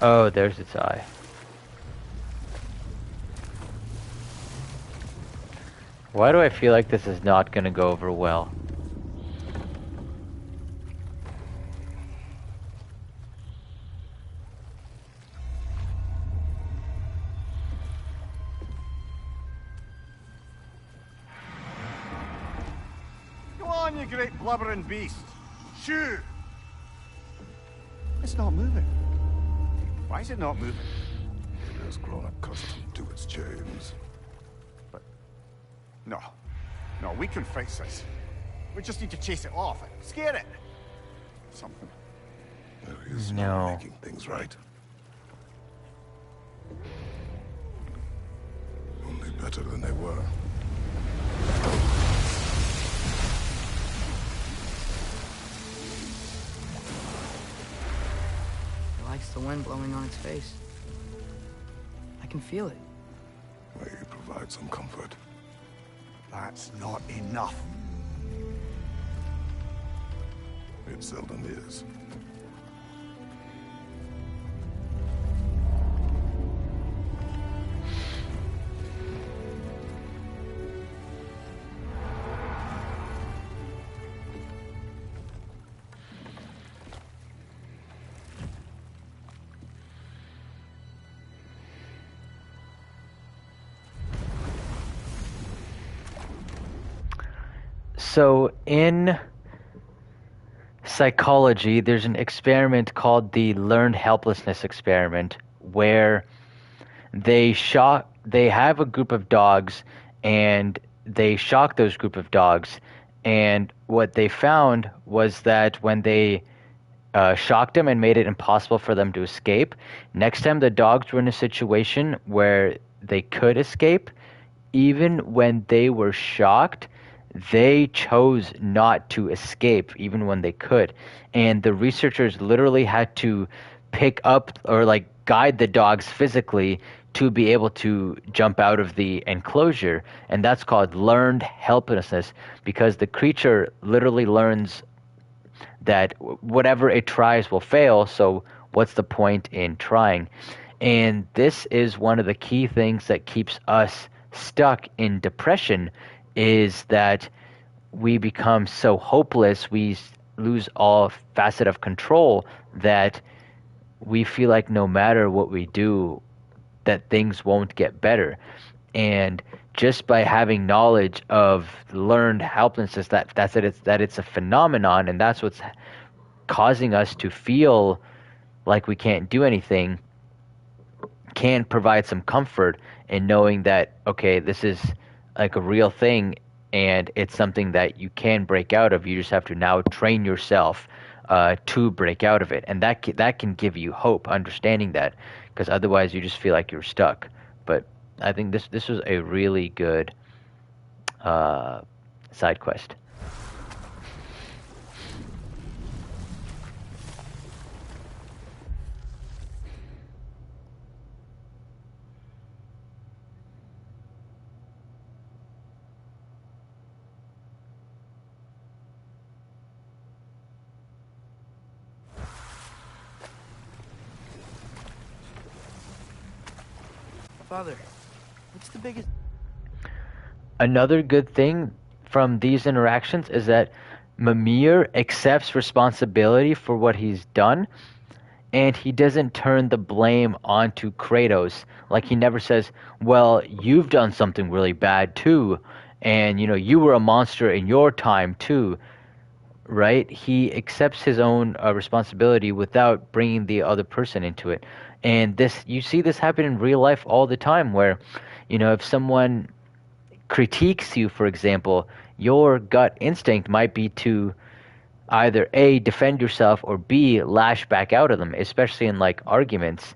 Oh, there's its eye. Why do I feel like this is not gonna go over well? Go on, you great blubbering beast. Shoo! It's not moving. Why is it not moving? It has grown accustomed to its chains. No. No, we can face this. We just need to chase it off and scare it. Something. There is No. no making things right. Only better than they were. It likes the wind blowing on its face. I can feel it. May you provide some comfort. That's not enough. It seldom is. So in psychology, there's an experiment called the learned helplessness experiment, where they have a group of dogs and they shock those group of dogs, and what they found was that when they shocked them and made it impossible for them to escape, next time the dogs were in a situation where they could escape, even when they were shocked, they chose not to escape even when they could. And the researchers literally had to pick up or like guide the dogs physically to be able to jump out of the enclosure. And that's called learned helplessness, because the creature literally learns that whatever it tries will fail, so what's the point in trying? And this is one of the key things that keeps us stuck in depression, is that we become so hopeless, we lose all facet of control, that we feel like no matter what we do, that things won't get better. And just by having knowledge of learned helplessness, that it's a phenomenon, and that's what's causing us to feel like we can't do anything, can provide some comfort in knowing that, okay, this is like a real thing, and it's something that you can break out of. You just have to now train yourself to break out of it, and that can give you hope, understanding that, because otherwise you just feel like you're stuck. But I think this was a really good side quest. Father, what's the biggest... Another good thing from these interactions is that Mimir accepts responsibility for what he's done, and he doesn't turn the blame onto Kratos. Like, he never says, well, you've done something really bad too, and you were a monster in your time too, right? He accepts his own responsibility without bringing the other person into it. And you see this happen in real life all the time, where if someone critiques you, for example, your gut instinct might be to either A, defend yourself, or B, lash back out at them, especially in like arguments.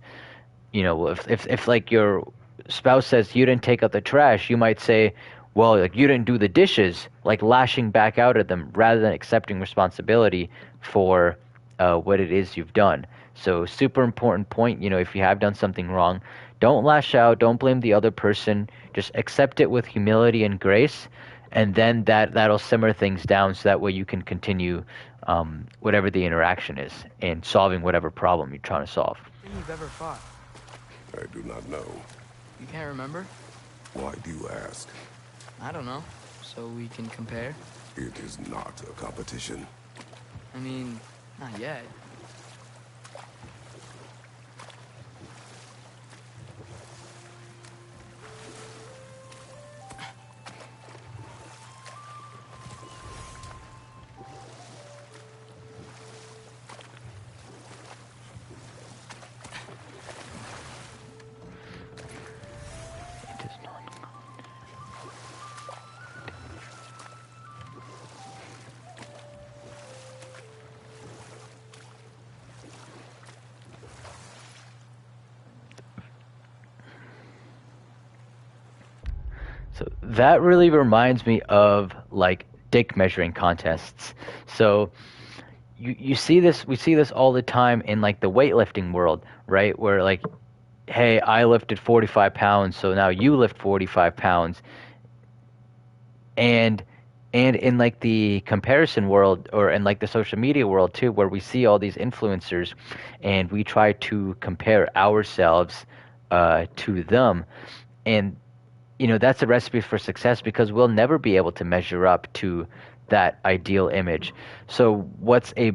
If like your spouse says you didn't take out the trash, you might say, well, like, you didn't do the dishes, like lashing back out at them rather than accepting responsibility for what it is you've done. So super important point, if you have done something wrong, don't lash out, don't blame the other person, just accept it with humility and grace, and then that'll simmer things down so that way you can continue whatever the interaction is and solving whatever problem you're trying to solve. Thing you've ever fought? I do not know. You can't remember? Why do you ask? I don't know. So we can compare? It is not a competition. I mean, not yet. So that really reminds me of like dick measuring contests. So we see this all the time in like the weightlifting world, right? Where like, hey, I lifted 45 pounds, so now you lift 45 pounds. And in like the comparison world, or in like the social media world too, where we see all these influencers and we try to compare ourselves to them. And that's a recipe for success, because we'll never be able to measure up to that ideal image. So what's a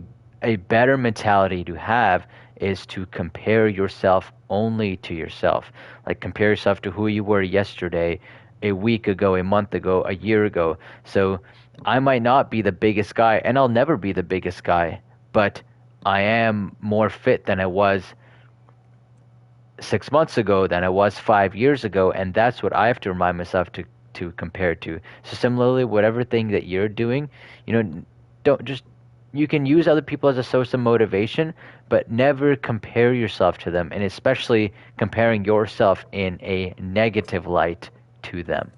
better mentality to have is to compare yourself only to yourself. Like, compare yourself to who you were yesterday, a week ago, a month ago, a year ago. So I might not be the biggest guy, and I'll never be the biggest guy, but I am more fit than I was 6 months ago than I was 5 years ago, and that's what I have to remind myself to compare to. So similarly, whatever thing that you're doing, don't just, you can use other people as a source of motivation, but never compare yourself to them, and especially comparing yourself in a negative light to them.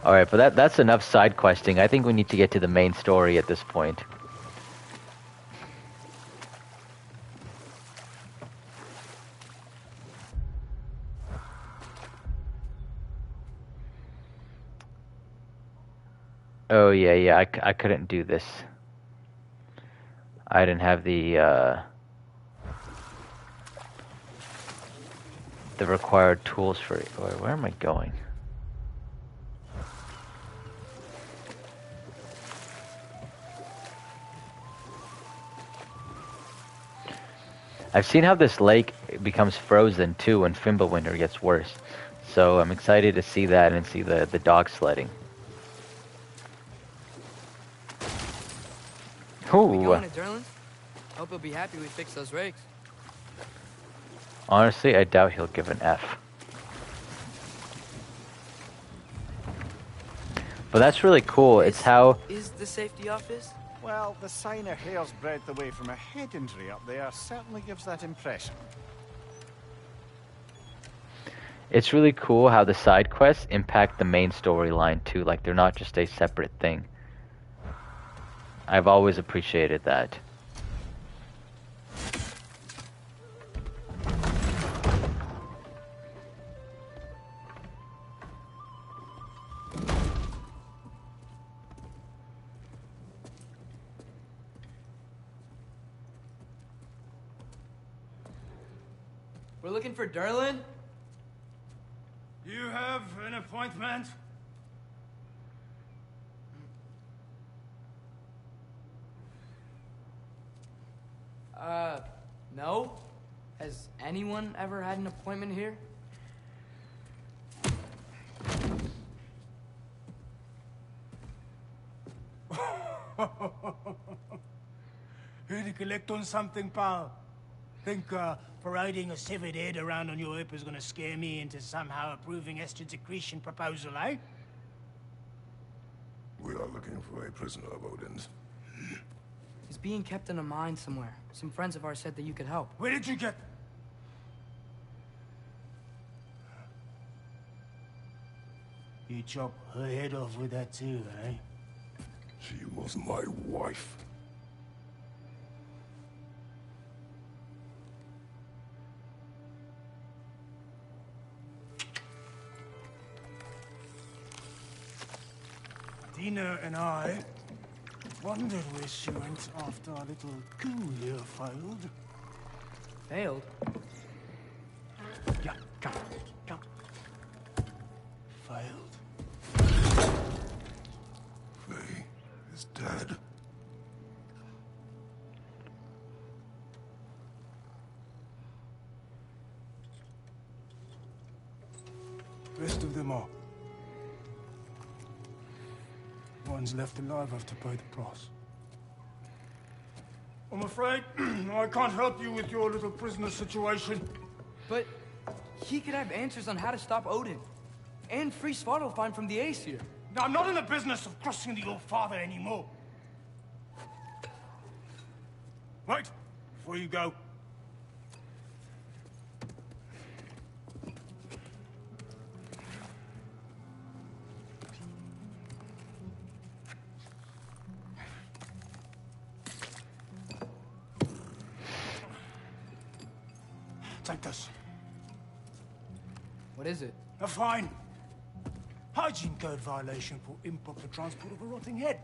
All right, but that's enough side questing. I think we need to get to the main story at this point. Oh yeah, I couldn't do this. I didn't have the required tools for it. Where am I going? I've seen how this lake becomes frozen too when Fimbulwinter gets worse. So I'm excited to see that and see the dog sledding. Ooh. We going to Durlin? Hope he'll be happy we fixed those rakes. Honestly, I doubt he'll give an F. But that's really cool. It's how... Is the safety office? Well, the sign a hair's breadth away from a head injury up there certainly gives that impression. It's really cool how the side quests impact the main storyline too. Like, they're not just a separate thing. I've always appreciated that. We're looking for Durlin? You have an appointment? No. Has anyone ever had an appointment here? Here to collect on something, pal? Think, parading a severed head around on your hip is gonna scare me into somehow approving estrogen secretion proposal, eh? We are looking for a prisoner of Odin's. He's being kept in a mine somewhere. Some friends of ours said that you could help. Where did you get... You chop her head off with that too, eh? She was my wife. Dina and I wondered where she went after our little coup here failed. Failed? Yeah, come. Failed. Faye is dead. Rest of them are. One's left alive have to pay the price. I'm afraid I can't help you with your little prisoner situation. But he could have answers on how to stop Odin. And free Svartalfheim from the Aesir. I'm not in the business of crossing the old father anymore. Right, before you go. Take this. What is it? A fine. Hygiene code violation for improper transport of a rotting head.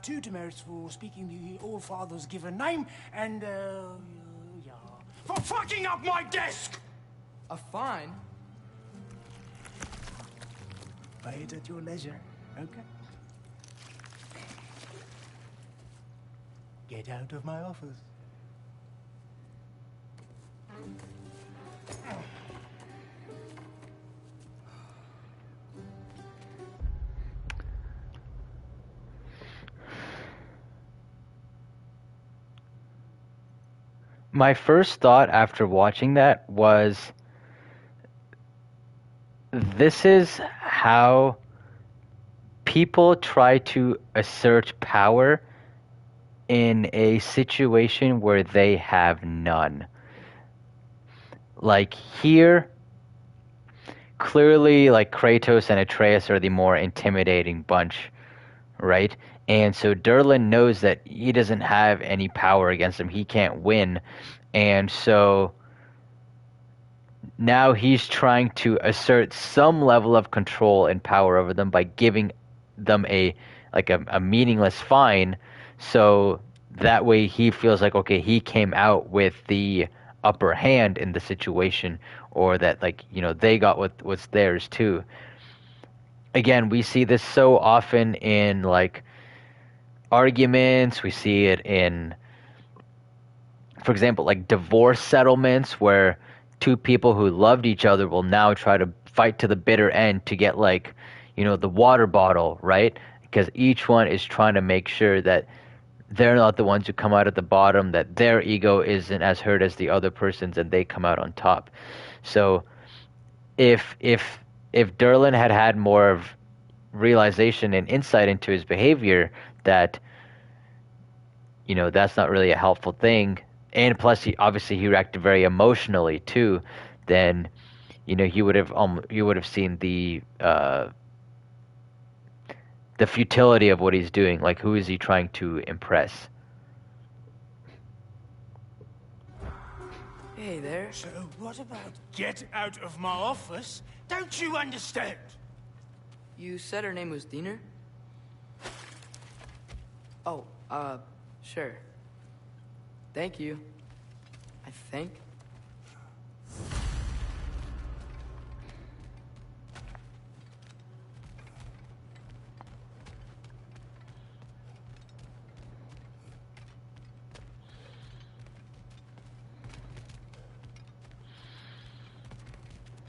2 demerits for speaking the All-Father's given name, and, yeah. For fucking up my desk! A fine? Pay it at your leisure, okay? Get out of my office. My first thought after watching that was, this is how people try to assert power in a situation where they have none. Like here, clearly like Kratos and Atreus are the more intimidating bunch, right? And so Durlin knows that he doesn't have any power against him. He can't win. And so now he's trying to assert some level of control and power over them by giving them a meaningless fine. So that way he feels like, okay, he came out with the upper hand in the situation, or that, like, you know, they got what's theirs too. Again, we see this so often in like arguments. We see it in, for example, like divorce settlements, where two people who loved each other will now try to fight to the bitter end to get, like, you know, the water bottle, right? Because each one is trying to make sure that they're not the ones who come out at the bottom, that their ego isn't as hurt as the other person's, and they come out on top. So if Durlin had had more of realization and insight into his behavior, that, you know, that's not really a helpful thing, and plus he reacted very emotionally too, then, you know, you would have seen the futility of what he's doing. Like, who is he trying to impress? Hey there. So what about get out of my office? Don't you understand? You said her name was Dina? Oh, sure. Thank you. I think.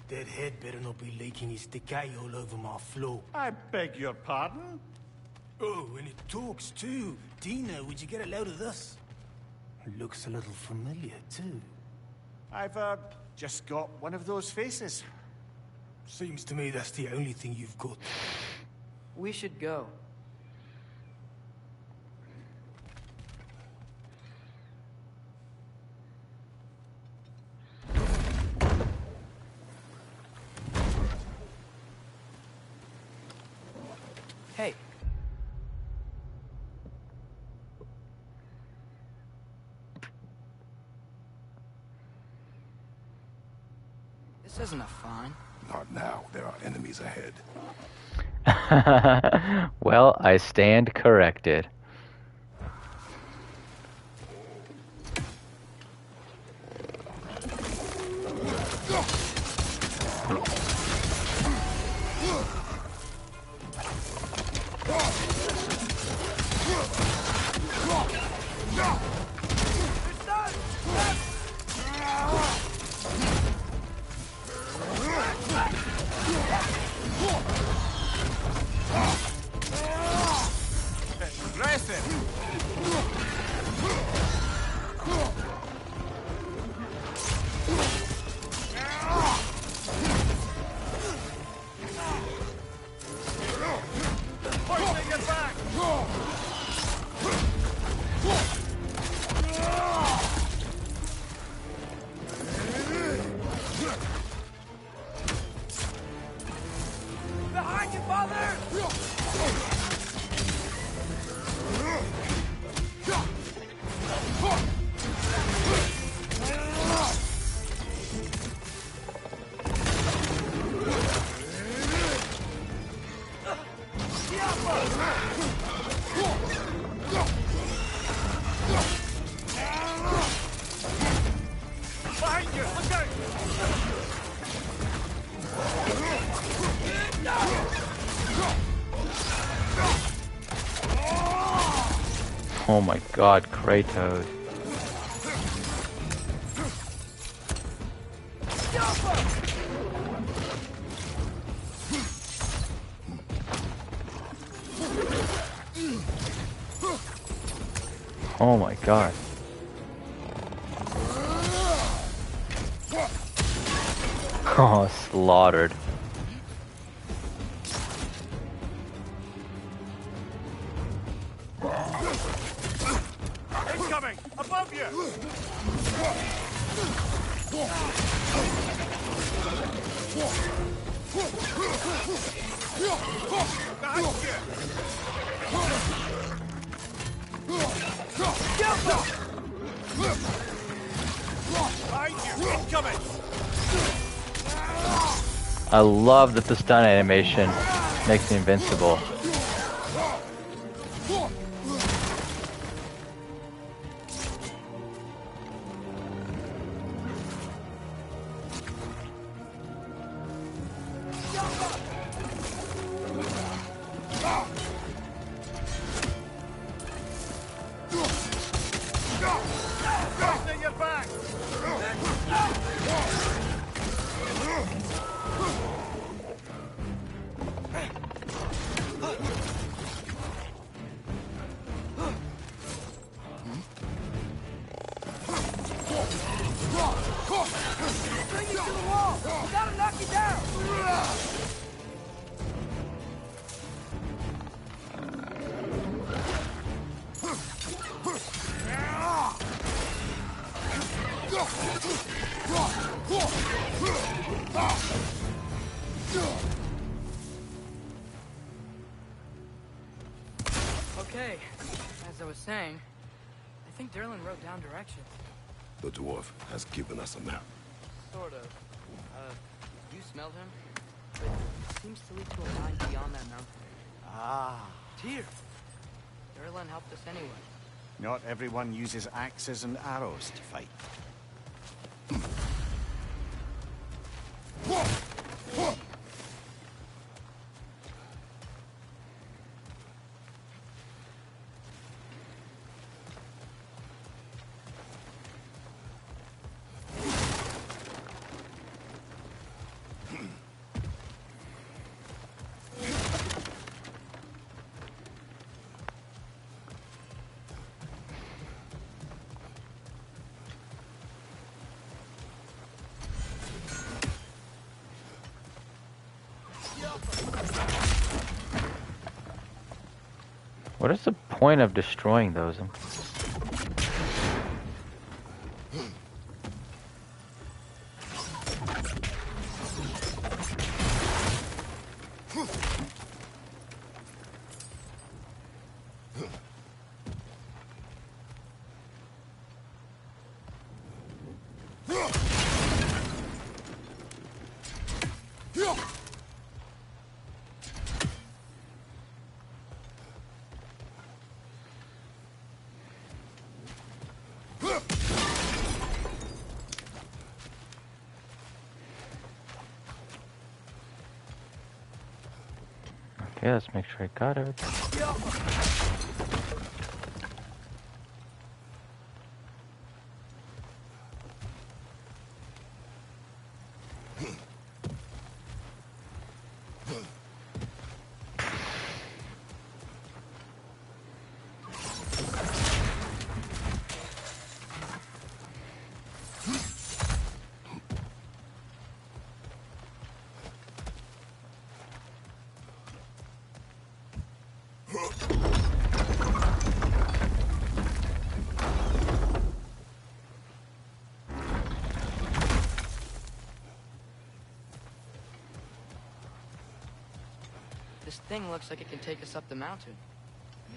That head better not be leaking his decay all over my floor. I beg your pardon? Oh, and it talks too. Dina, would you get a load of this? It looks a little familiar too. I've, just got one of those faces. Seems to me that's the only thing you've got. We should go. Hey. This isn't a fine. Not now. There are enemies ahead. Well, I stand corrected. Oh my god, Kratos. Oh my god. Oh, slaughtered. Incoming! Above you! Behind you! Behind you! Incoming! I love that the stun animation makes me invincible. Okay, as I was saying, I think Durlin wrote down directions. The dwarf has given us a map. Sort of. You smelled him? It seems to lead to a mine beyond that mountain. Ah. Tyr! Durlin helped us anyway. Not everyone uses axes and arrows to fight. What is the point of destroying those? Okay, let's make sure I got it. This thing looks like it can take us up the mountain.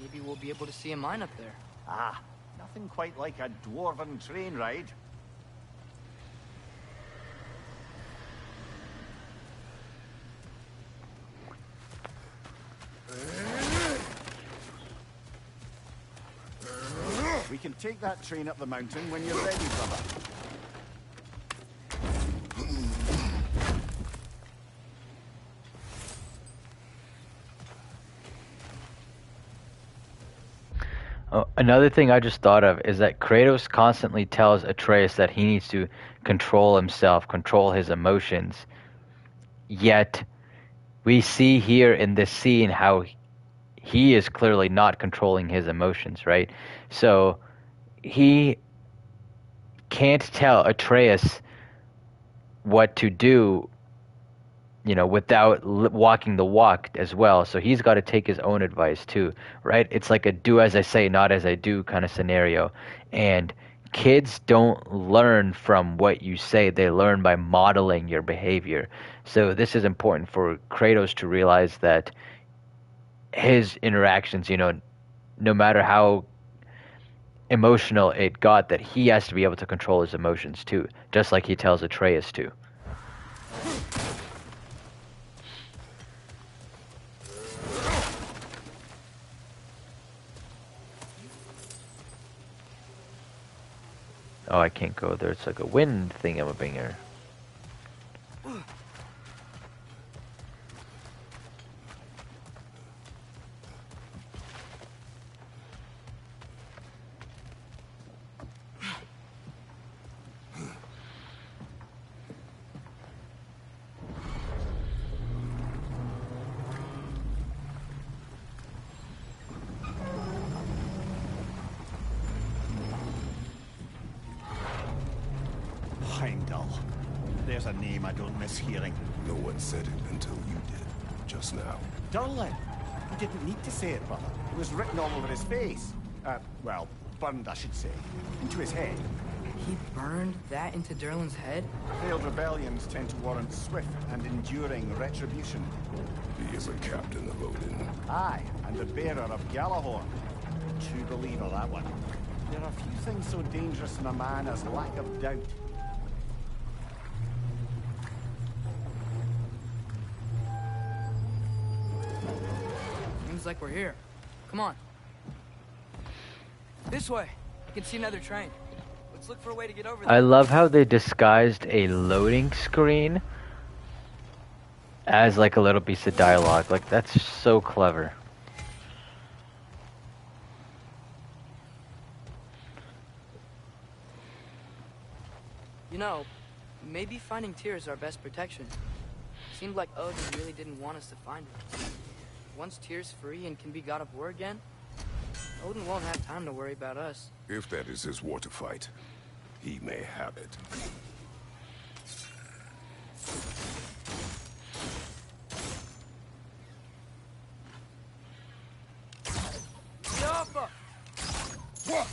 Maybe we'll be able to see a mine up there. Ah, nothing quite like a dwarven train ride. We can take that train up the mountain when you're ready, brother. Oh, another thing I just thought of is that Kratos constantly tells Atreus that he needs to control himself, control his emotions. Yet, we see here in this scene how he is clearly not controlling his emotions, right? So, he can't tell Atreus what to do, you know, without walking the walk as well. So he's got to take his own advice too, right? It's like a do as I say, not as I do kind of scenario. And kids don't learn from what you say. They learn by modeling your behavior. So this is important for Kratos to realize that his interactions, you know, no matter how emotional it got, that he has to be able to control his emotions too, just like he tells Atreus to. Oh, I can't go there. It's like a wind thingamabinger. There's a name I don't miss hearing. No one said it until you did, just now. Durlin. He didn't need to say it, brother. It was written all over his face. Well, burned, I should say. Into his head. He burned that into Durlin's head? Failed rebellions tend to warrant swift and enduring retribution. He is a captain of Odin. Aye, and the bearer of Galahorn. True believer, that one. There are few things so dangerous in a man as lack of doubt. Seems like we're here. Come on. This way. I can see another train. Let's look for a way to get over there. I love how they disguised a loading screen as like a little piece of dialogue. Like, that's so clever. You know, maybe finding Tyr is our best protection. Seemed like Odin really didn't want us to find her. Once Tyr's free and can be god of war again, Odin won't have time to worry about us. If that is his war to fight, he may have it. Yappa! What?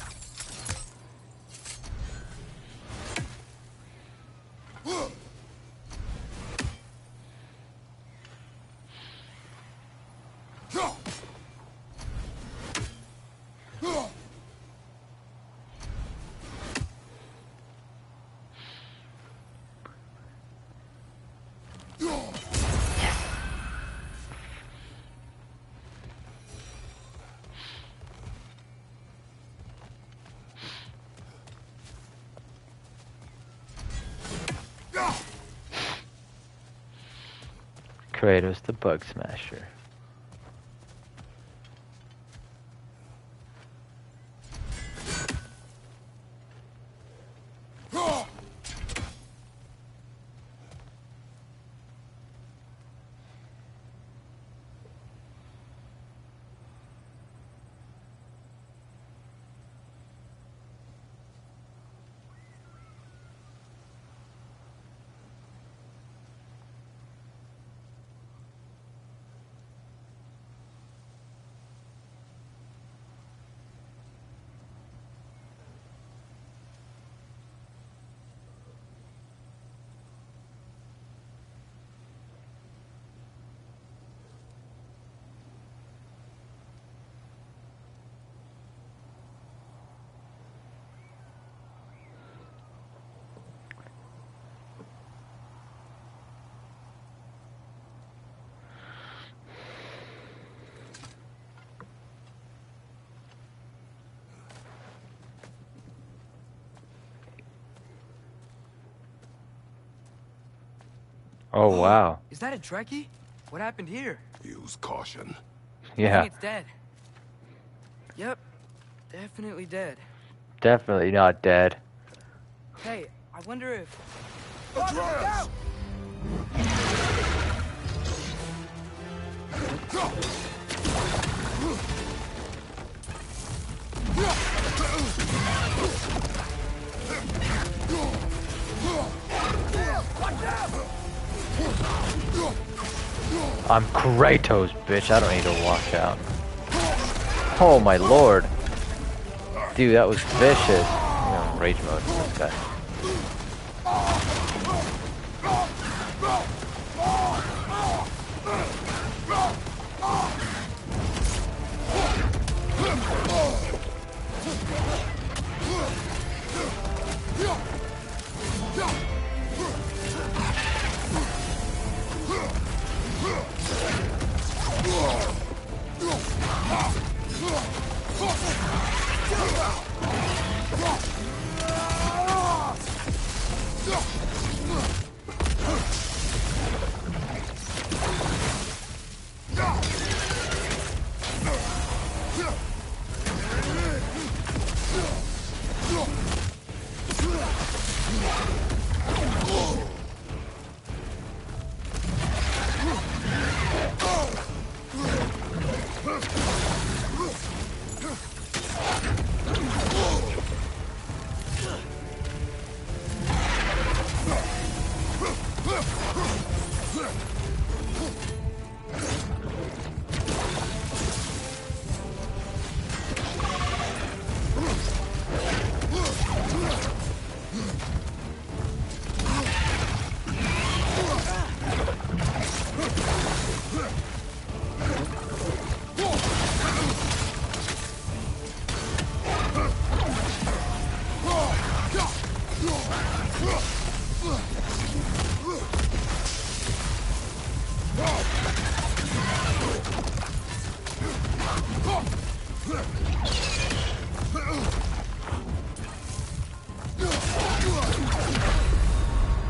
Kratos the Bug Smasher. Oh wow. Is that a Trekkie? What happened here? Use caution. I Yeah. think it's dead. Yep. Definitely dead. Definitely not dead. Hey, I wonder if... Atreus! I'm Kratos, bitch. I don't need to watch out. Oh my lord. Dude, that was vicious. I'm in rage mode for this guy.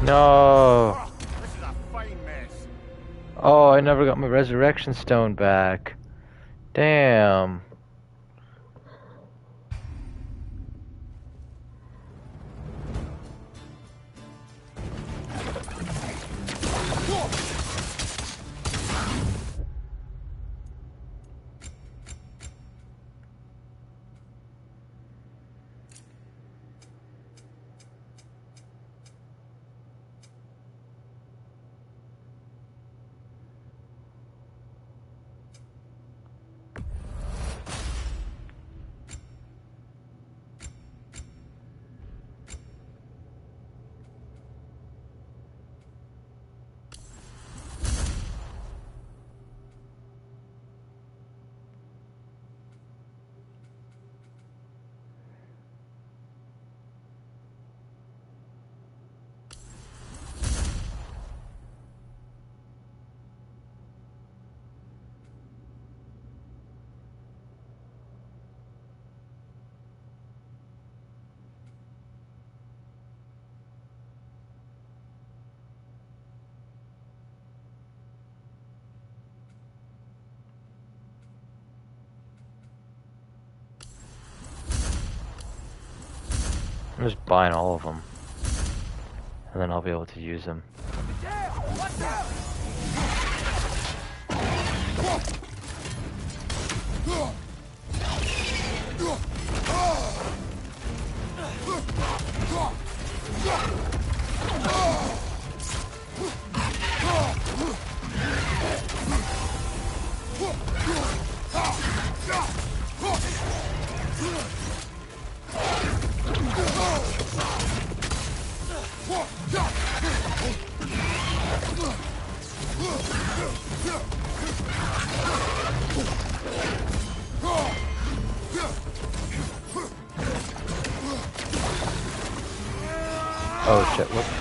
No. This is a fine mess. Oh, I never got my resurrection stone back. Damn. I'm just buying all of them. And then I'll be able to use them. Oh shit, whoops.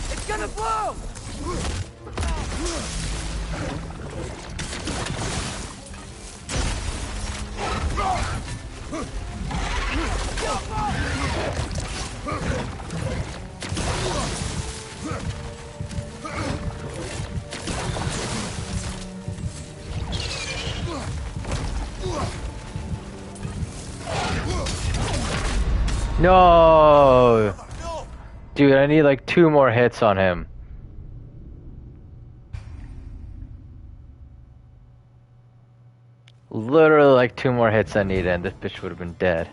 It's gonna blow! No! Dude, I need like 2 more hits on him. Literally like 2 more hits I need and this bitch would have been dead.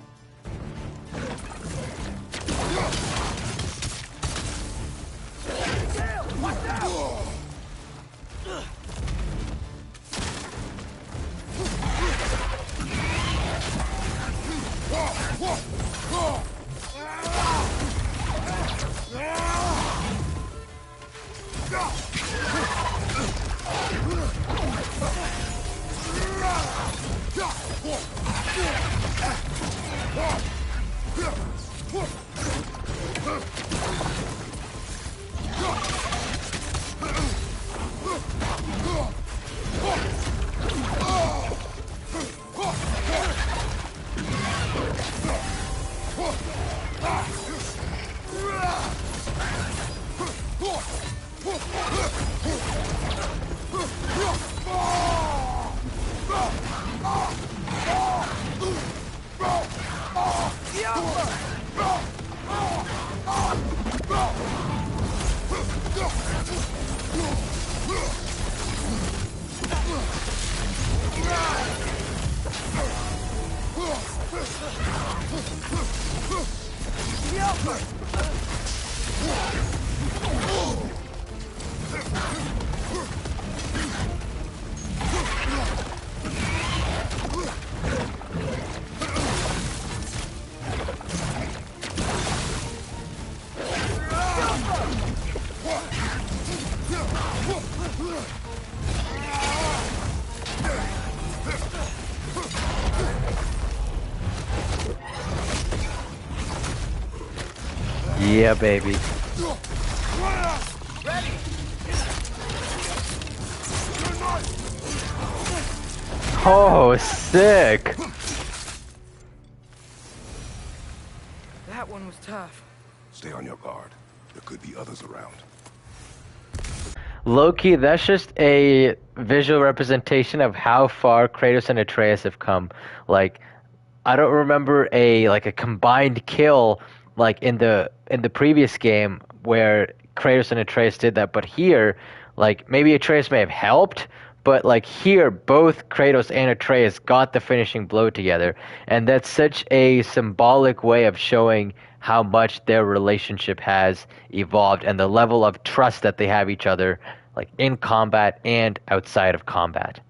Yeah, baby. Oh, sick! That one was tough. Stay on your guard. There could be others around. Low-key, that's just a visual representation of how far Kratos and Atreus have come. Like, I don't remember a combined kill like in the previous game where Kratos and Atreus did that, but here, like maybe Atreus may have helped, but like here both Kratos and Atreus got the finishing blow together, and that's such a symbolic way of showing how much their relationship has evolved and the level of trust that they have each other, like in combat and outside of combat.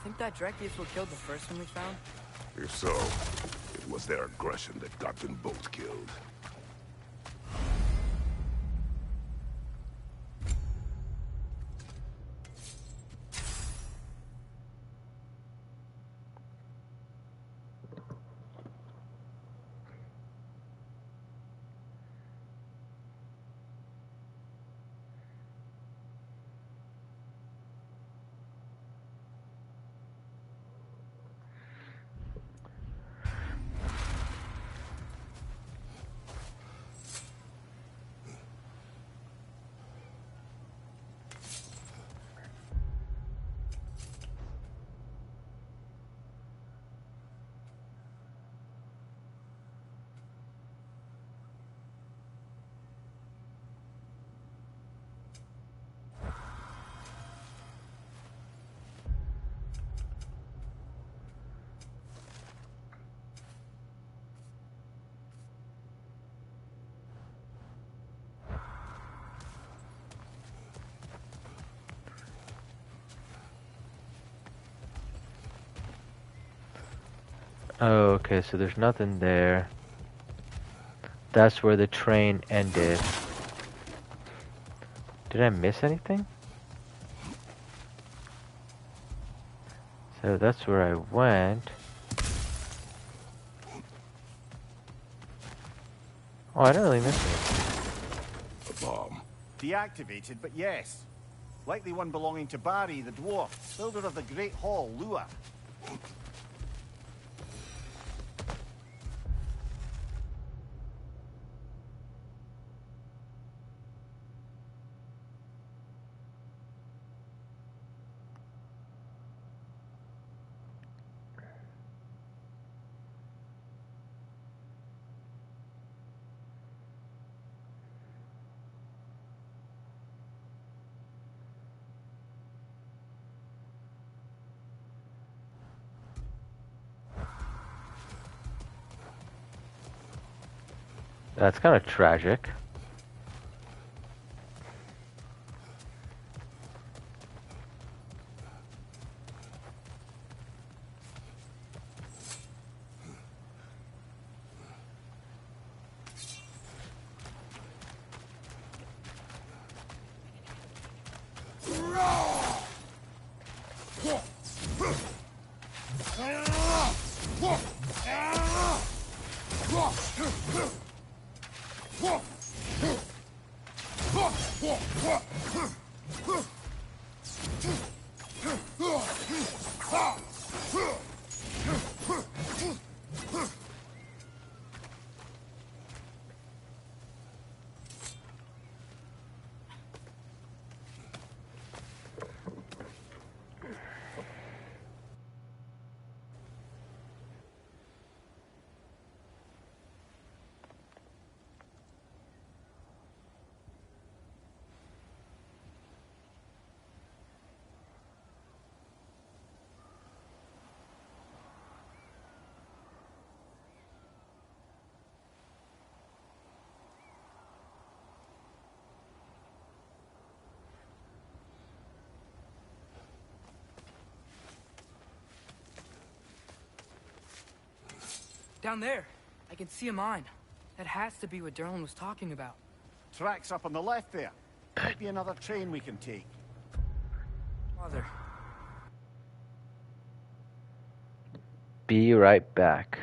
Think that directly is what killed the first one we found? If so, it was their aggression that got them both killed. Oh, okay, so there's nothing there. That's where the train ended. Did I miss anything? So that's where I went. Oh, I didn't really miss it. A bomb. Deactivated, but yes. Likely one belonging to Barry, the dwarf, builder of the Great Hall, Lua. That's kind of tragic. Down there, I can see a mine. That has to be what Durlin was talking about. Tracks up on the left there. Might be another train we can take. Father. Be right back.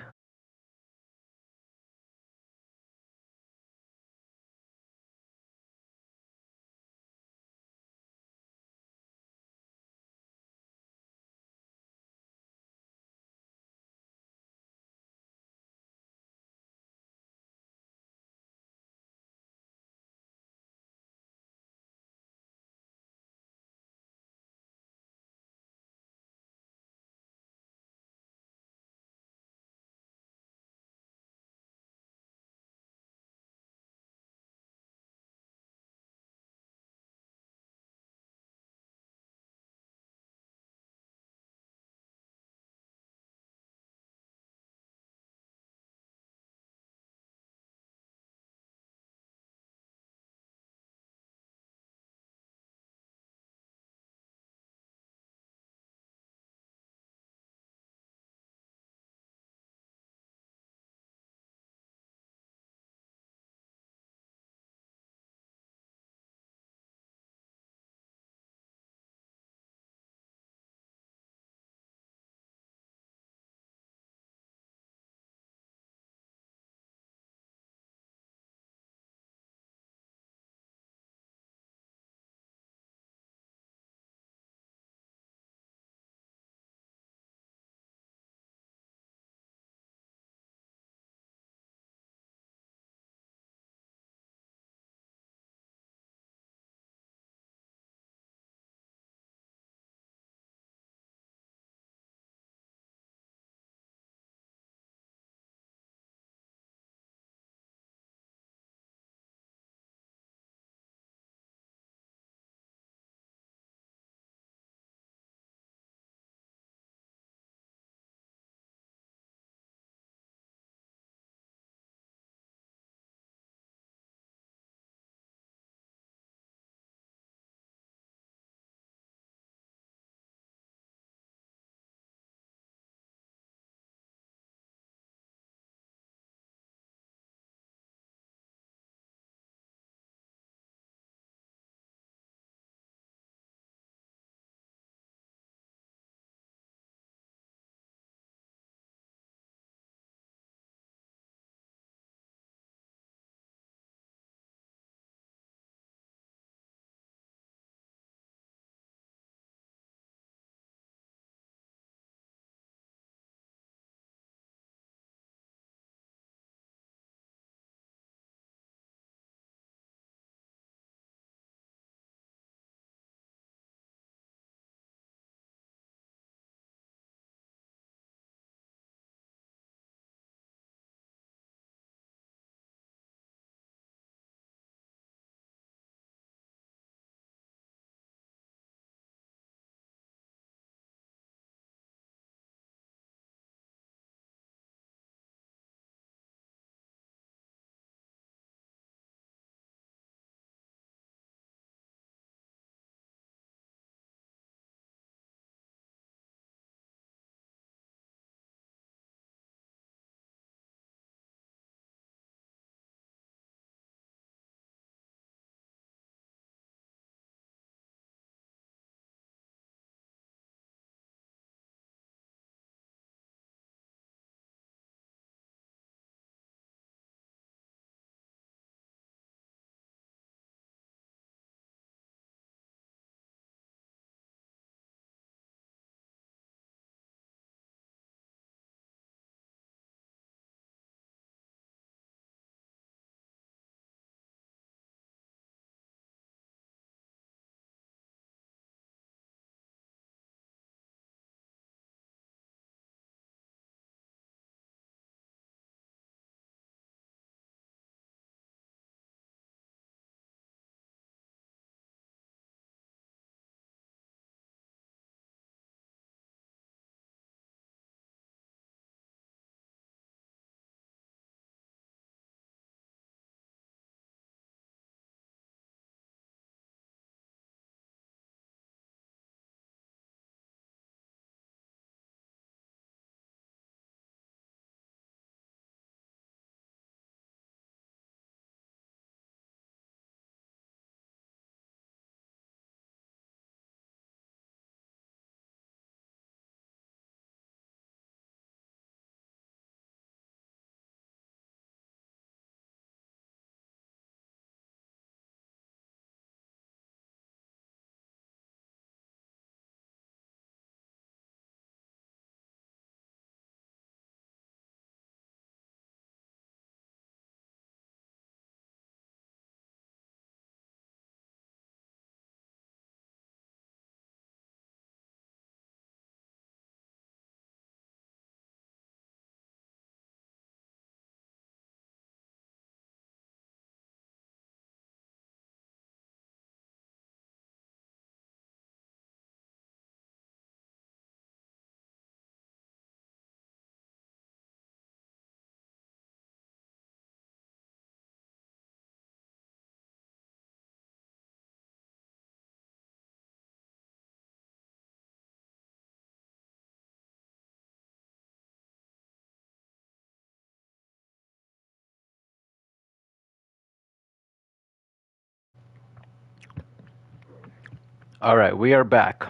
Alright, we are back.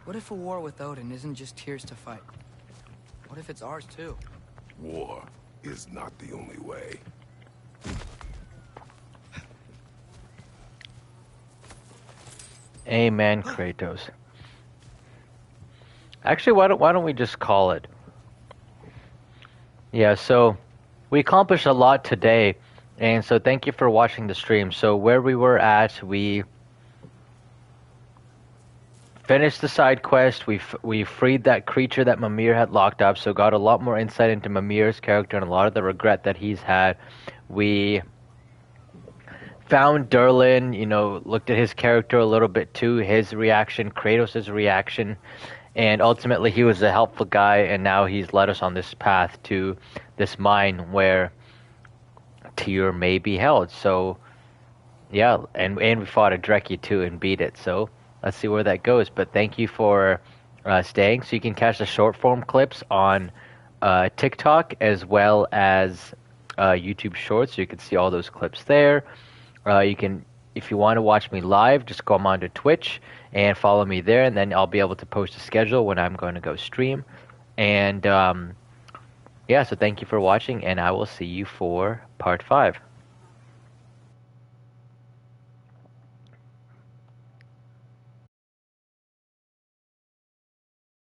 What if a war with Odin isn't just Tyr's to fight? What if it's ours too? War is not the only way. Amen, Kratos. Actually, why don't we just call it? Yeah, so we accomplished a lot today, and so thank you for watching the stream. So where we were at, we finished the side quest. We freed that creature that Mimir had locked up, so got a lot more insight into Mimir's character and a lot of the regret that he's had. We found Durlin, you know, looked at his character a little bit too, his reaction, Kratos' reaction, and ultimately he was a helpful guy, and now he's led us on this path to this mine where Tyr may be held. So yeah, and we fought a Dreki too and beat it, so let's see where that goes. But thank you for staying. So you can catch the short form clips on TikTok as well as YouTube Shorts, so you can see all those clips there. You can, if you want to watch me live, just come on to Twitch and follow me there, and then I'll be able to post a schedule when I'm going to go stream. And yeah, so thank you for watching, and I will see you for part 5.